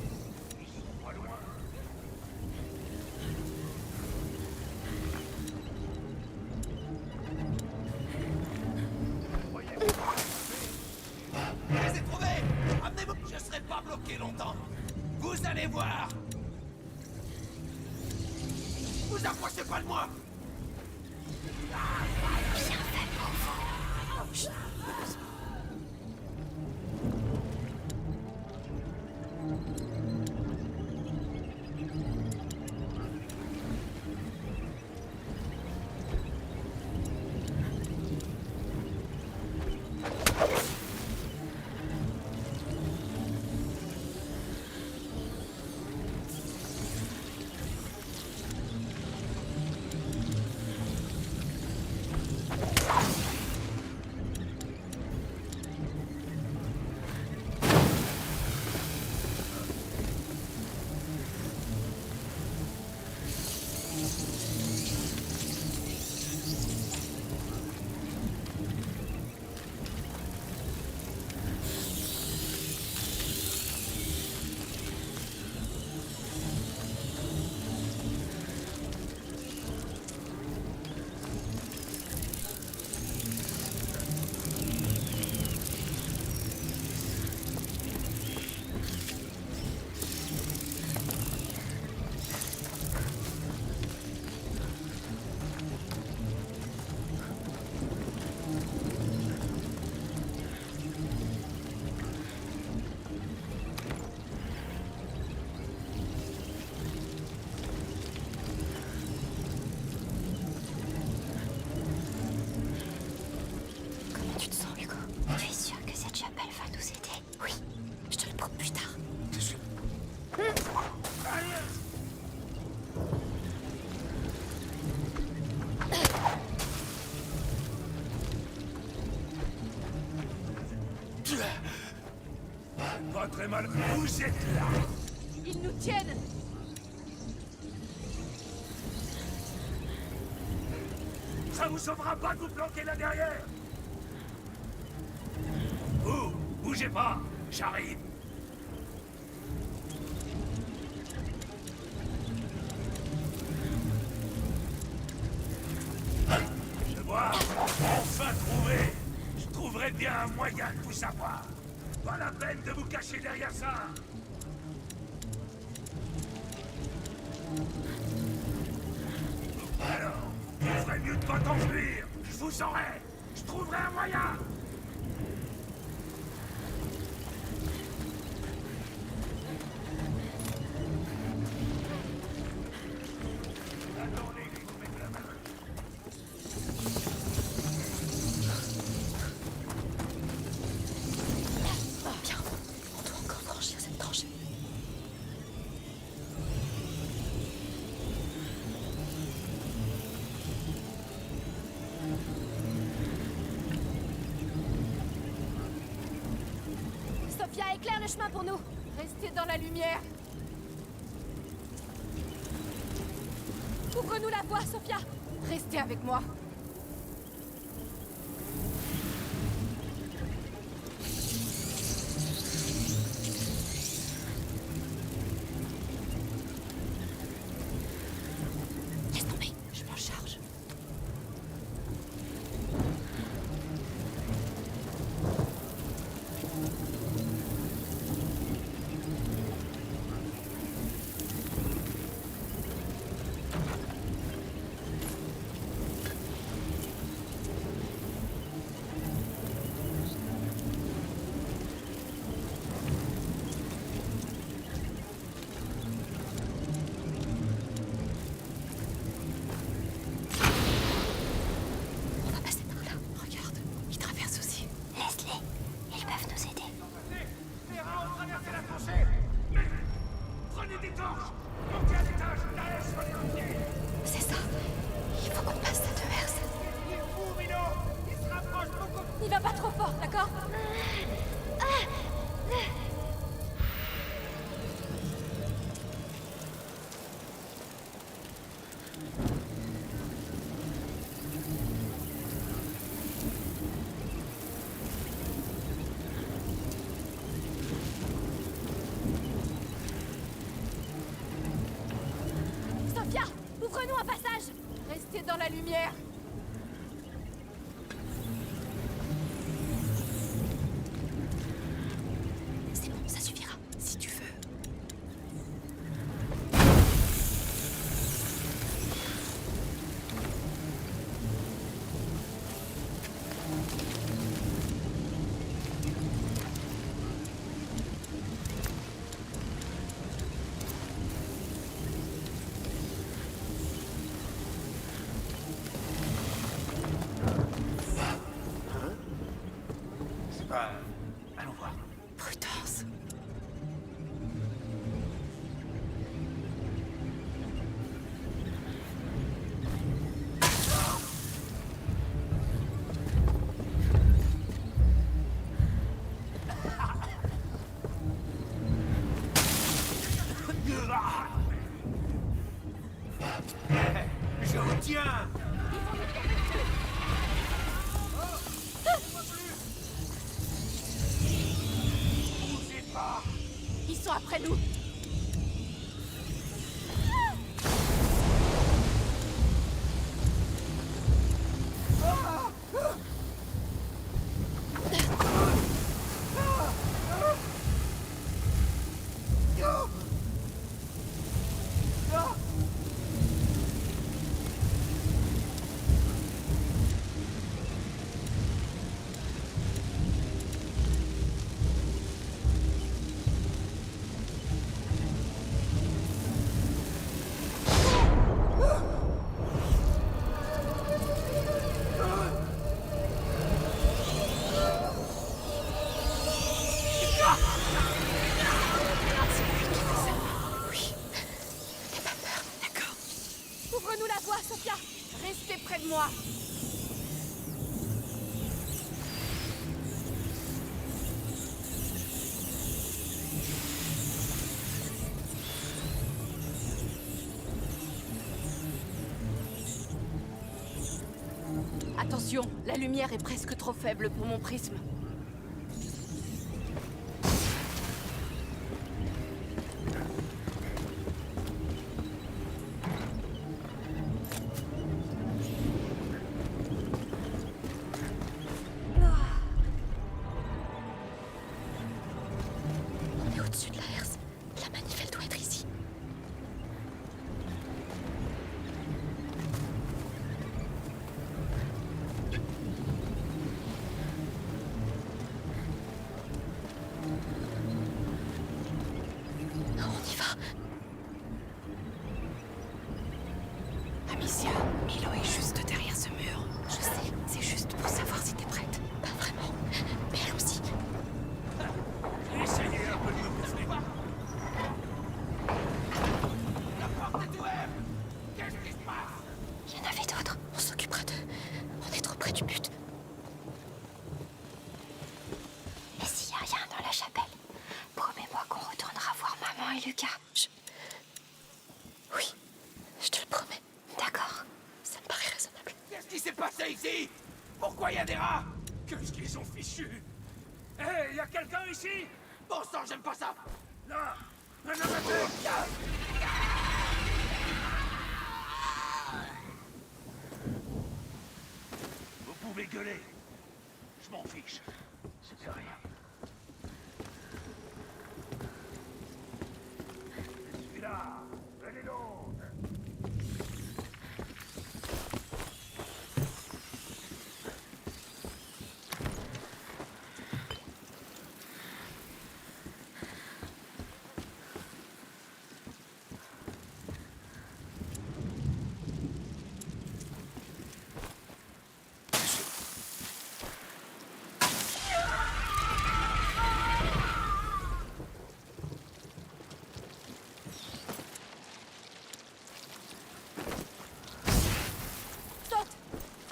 Je les ai trouvés. Amenez-moi. Je serai pas bloqué longtemps. Vous allez voir. Vous approchez pas de moi. Pas très mal. Vous êtes là. Ils nous tiennent. Ça vous sauvera pas de vous planquer là derrière. Vous, bougez pas. J'arrive. Je vois. Enfin trouvé. Je trouverai bien un moyen de vous savoir. Pas la peine de vous cacher derrière ça. Alors, il ferait mieux de pas t'enfuir. Je vous saurai. Je trouverai un moyen. Attendez, je vous mets la main. Bien, on doit encore franchir cette tranchée. Sophia, éclaire le chemin pour nous. Restez dans la lumière. Ouvre-nous la voie, Sophia. Restez avec moi. Laisse tomber, je m'en charge. On va passer par là. Regarde, ils traversent aussi. Laisse-les. Ils peuvent nous aider. Les rats ont traversé la tranchée. Mais prenez des torches. Montez à l'étage. Derrière sur les pieds. C'est ça. Il faut qu'on passe cette verse. Il est fou, Milo. Il se rapproche beaucoup. N'y va pas trop fort, d'accord? Sophia, ouvre-nous un passage. Restez dans la lumière. C'est bon, ça suffira, si tu veux. C'est pas... Allons voir. Prudence. Je vous tiens. Bougez pas. Ils sont après nous. Attention, la lumière est presque trop faible pour mon prisme. On est au-dessus de la herse. La manif, elle doit être ici. Non, on y va. Amicia, Milo est juste derrière ce mur. Je sais, C'est juste pour savoir si t'es prête. pas vraiment. Mais allons-y. Essayez un peu de me pousser. Il y en avait d'autres. On s'occupera d'eux. On est trop près du but. Et s'il y a rien dans la chapelle, promets-moi qu'on retournera voir maman et Lucas. Oui, je te le promets. D'accord. Ça me paraît raisonnable. Qu'est-ce qui s'est passé ici? Pourquoi il y a des rats? Qu'est-ce qu'ils ont fichu? Hé, y a quelqu'un ici? Bon sang, j'aime pas ça. Là, un amateur. Vous pouvez gueuler. Je m'en fiche. C'était rien. Je suis là. Venez donc. Saute!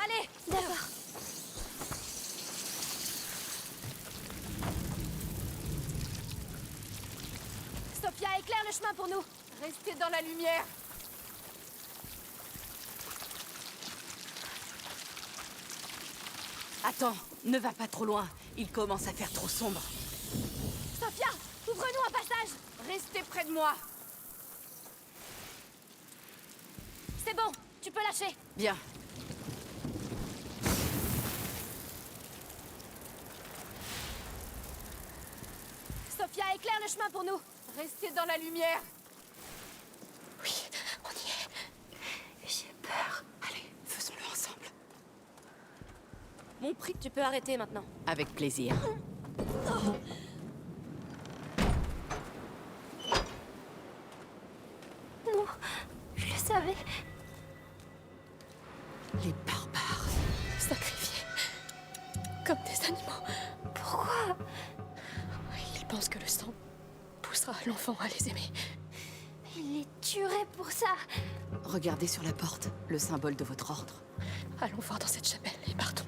Allez! D'accord. Sophia, éclaire le chemin pour nous! Restez dans la lumière. Attends, ne va pas trop loin. Il commence à faire trop sombre. Sophia, ouvre-nous un passage! Restez près de moi. C'est bon, tu peux lâcher. Bien. Sophia, éclaire le chemin pour nous. Restez dans la lumière. Oui, on y est. J'ai peur. Allez, faisons-le ensemble. Mon prix, tu peux arrêter maintenant. Avec plaisir. Non, je le savais. Les barbares. Sacrifiés. Comme des animaux. Pourquoi? Ils pensent que le sang poussera l'enfant à les aimer. Il les tuerait pour ça. Regardez sur la porte, le symbole de votre ordre. Allons voir dans cette chapelle et partons.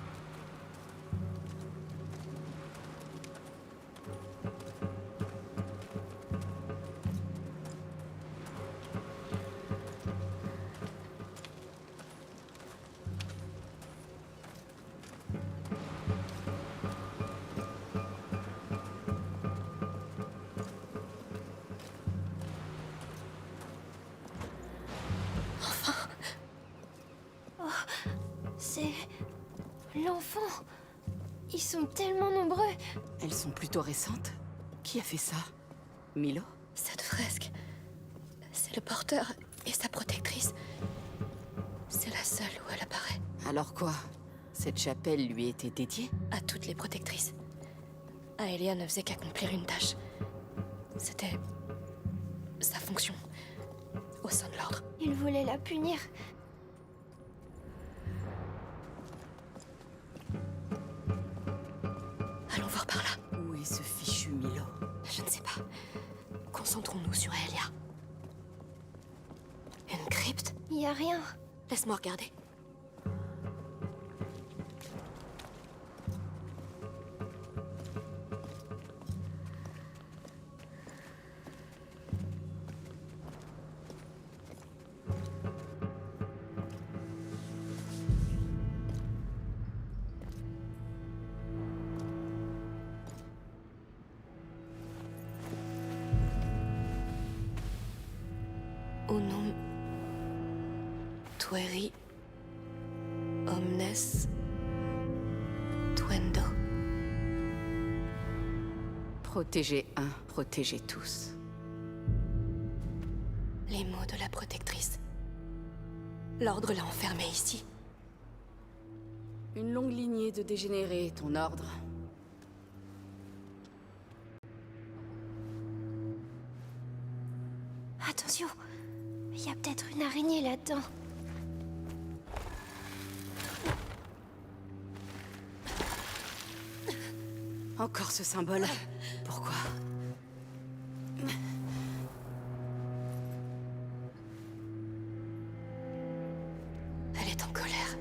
C'est l'enfant. Ils sont tellement nombreux. Elles sont plutôt récentes. Qui a fait ça? Milo? Cette fresque, c'est le porteur et sa protectrice. C'est la seule où elle apparaît. Alors quoi? Cette chapelle lui était dédiée? À toutes les protectrices. Aelia ne faisait qu'accomplir une tâche. C'était sa fonction au sein de l'ordre. Ils voulaient la punir. Allons voir par là. Où est ce fichu Milo? Je ne sais pas. Concentrons-nous sur Aelia. Une crypte? Il y a rien. Laisse-moi regarder. Tueri omnes tuendo. Protéger un, protéger tous. Les mots de la protectrice. L'ordre l'a enfermée ici. Une longue lignée de dégénérés, ton ordre. Attention, il y a peut-être une araignée là-dedans. Encore ce symbole. Pourquoi? Elle est en colère.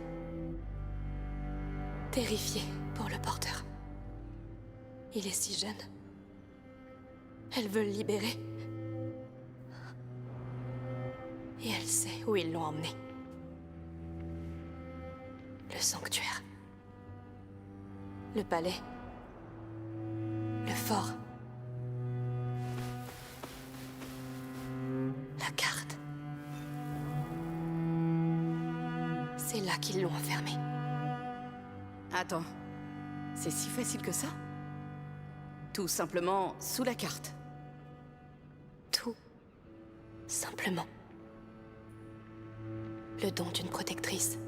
Terrifiée pour le porteur. Il est si jeune. Elle veut le libérer. Et elle sait où ils l'ont emmené. Le sanctuaire. Le palais. Le fort. La carte. C'est là qu'ils l'ont enfermée. Attends. C'est si facile que ça? Tout simplement sous la carte. Tout simplement. Le don d'une protectrice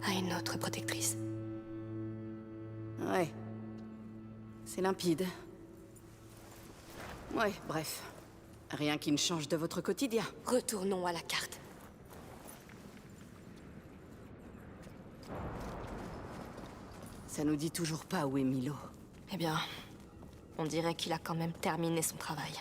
à une autre protectrice. Ouais. C'est limpide. Ouais, bref. Rien qui ne change de votre quotidien. Retournons à la carte. Ça nous dit toujours pas où est Milo. Eh bien, on dirait qu'il a quand même terminé son travail.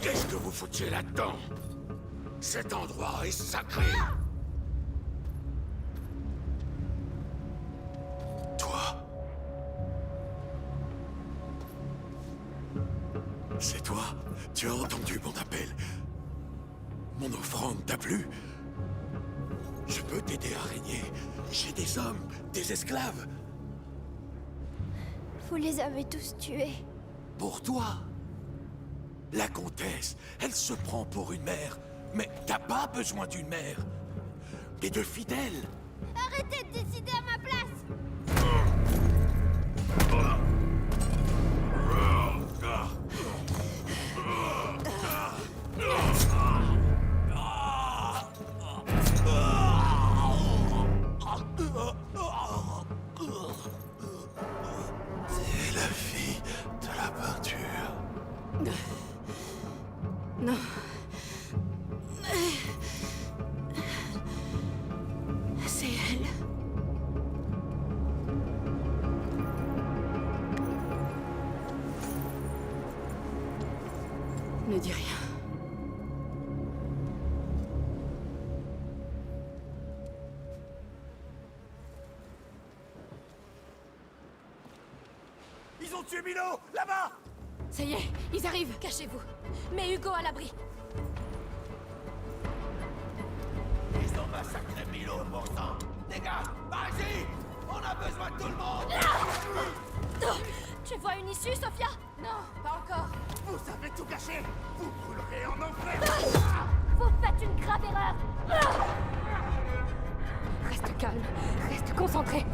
Qu'est-ce que vous foutiez là-dedans? Cet endroit est sacré. Toi? C'est toi? Tu as entendu mon appel? Mon offrande t'a plu? Je peux t'aider à régner. J'ai des hommes, des esclaves. Vous les avez tous tués. Pour toi? La comtesse, elle se prend pour une mère. Mais t'as pas besoin d'une mère. Et de fidèles. Arrêtez de décider à ma place. C'est la fille de la peinture. Non. C'est elle. Ne dis rien. Ils ont tué Milo, là-bas! Ça y est, ils arrivent. Cachez-vous. Mets Hugo à l'abri. Ils ont massacré Milo pour ça. Les gars, vas-y! On a besoin de tout le monde! Tu vois une issue, Sophia? Non, pas encore. Vous savez tout cacher! Vous brûlerez en enfer! Vous faites une grave erreur. Reste calme, reste concentré.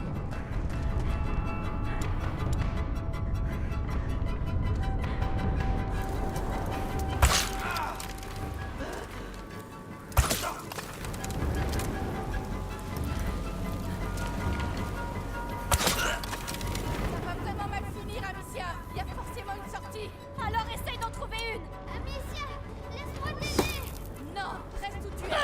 Ça va vraiment mal finir, Amicia. Il y a forcément une sortie. Alors essaye d'en trouver une. Amicia, laisse-moi t'aider. Non, reste où tu es.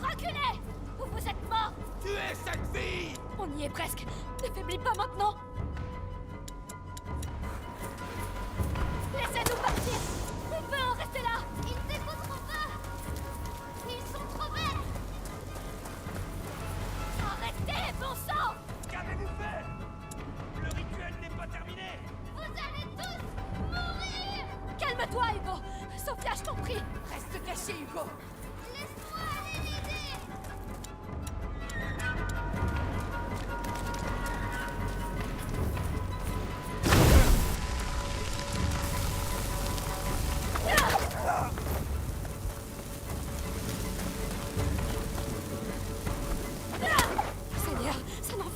Reculez, ou vous êtes morts. Tuez cette fille! On y est presque. Ne faiblis pas maintenant. Laissez-nous partir. On peut en rester là. Ils t'écouteront pas. Ils sont trop bêtes. Arrêtez, bon sang. Qu'avez-vous fait? Le rituel n'est pas terminé! Vous allez tous mourir. Calme-toi, Hugo. Sophia, je t'en prie. Reste caché, Hugo.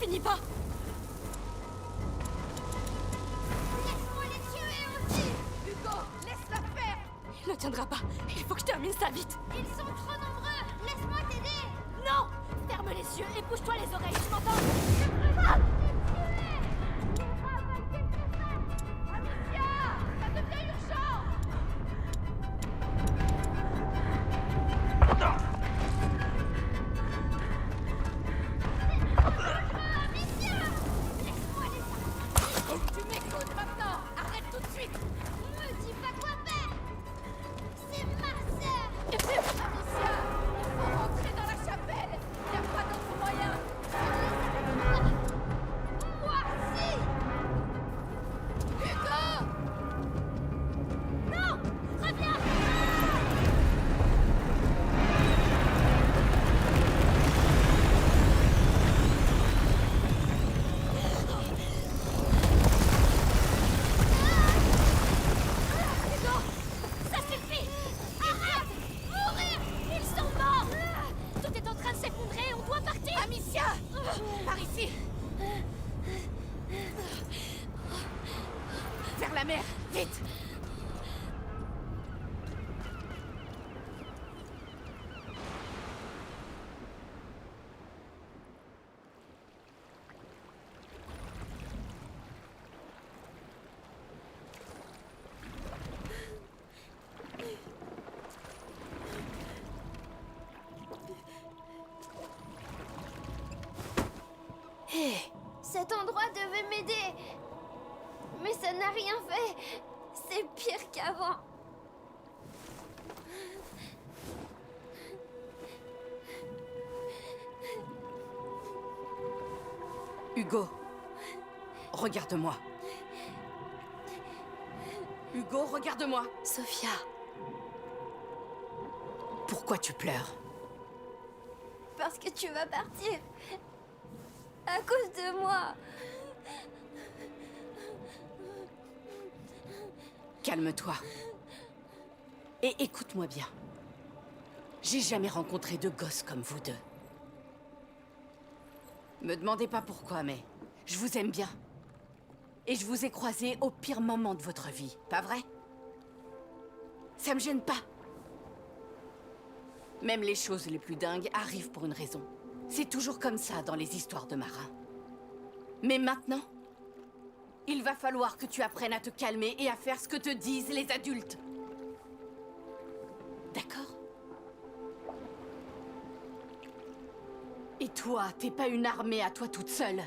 finit pas. Laisse-moi les tuer aussi. Hugo, laisse-la faire. Il ne tiendra pas. Il faut que je termine ça vite. Ils sont trop nombreux. Laisse-moi t'aider. Non! Ferme les yeux et bouge-toi les oreilles, tu m'entends? Amicia, ça devient urgent. Amicia, laisse-moi les... Tu m'écoutes maintenant! Arrête tout de suite! Me dis pas quoi faire. C'est ma sœur. Amicia! Il faut rentrer dans la chapelle! Il n'y a pas d'autre moyen! Moi si. Hugo! Non, reviens. Hugo! Ça suffit! Arrête. Mourir. Ils sont morts. Tout est en train de s'effondrer, on doit partir! Amicia! Par ici! Vers la mer, vite! Cet endroit devait m'aider. Mais ça n'a rien fait. C'est pire qu'avant. Hugo, regarde-moi. Hugo, regarde-moi. Sophia, Pourquoi tu pleures? Parce que tu vas partir. À cause de moi. Calme-toi. Et écoute-moi bien. J'ai jamais rencontré de gosses comme vous deux. Me demandez pas pourquoi, mais je vous aime bien. Et je vous ai croisés au pire moment de votre vie, pas vrai? Ça me gêne pas. Même les choses les plus dingues arrivent pour une raison. C'est toujours comme ça dans les histoires de marins. Mais maintenant, il va falloir que tu apprennes à te calmer et à faire ce que te disent les adultes. D'accord? Et toi, t'es pas une armée à toi toute seule.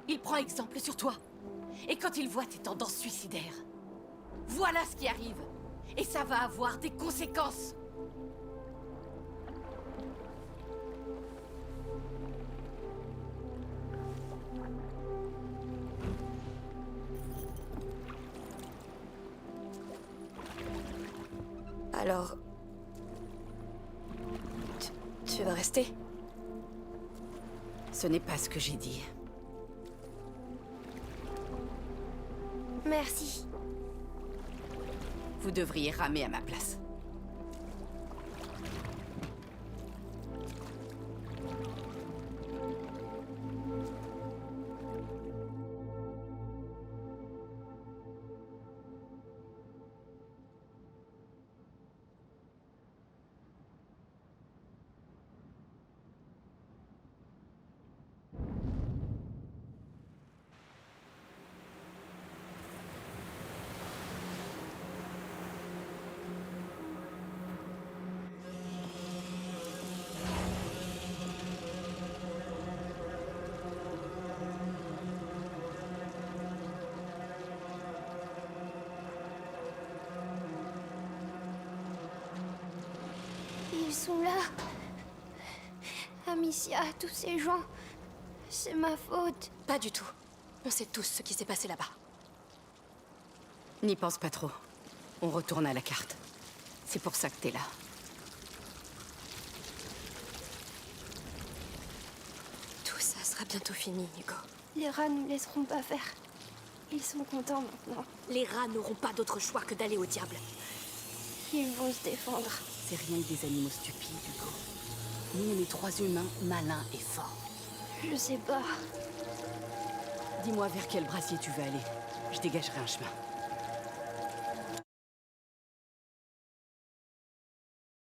Il prend exemple sur toi. Et quand il voit tes tendances suicidaires, voilà ce qui arrive. Et ça va avoir des conséquences. alors... Tu vas rester? Ce n'est pas ce que j'ai dit. Merci. Vous devriez ramer à ma place. Ils sont là. Amicia, tous ces gens. C'est ma faute. Pas du tout. On sait tous ce qui s'est passé là-bas. N'y pense pas trop. On retourne à la carte. C'est pour ça que t'es là. Tout ça sera bientôt fini, Hugo. Les rats nous laisseront pas faire. Ils sont contents maintenant. Les rats n'auront pas d'autre choix que d'aller au diable. Ils vont se défendre. C'est rien que des animaux stupides, Hugo. Nous, on est trois humains malins et forts. Je sais pas. Dis-moi vers quel brassier tu veux aller. Je dégagerai un chemin.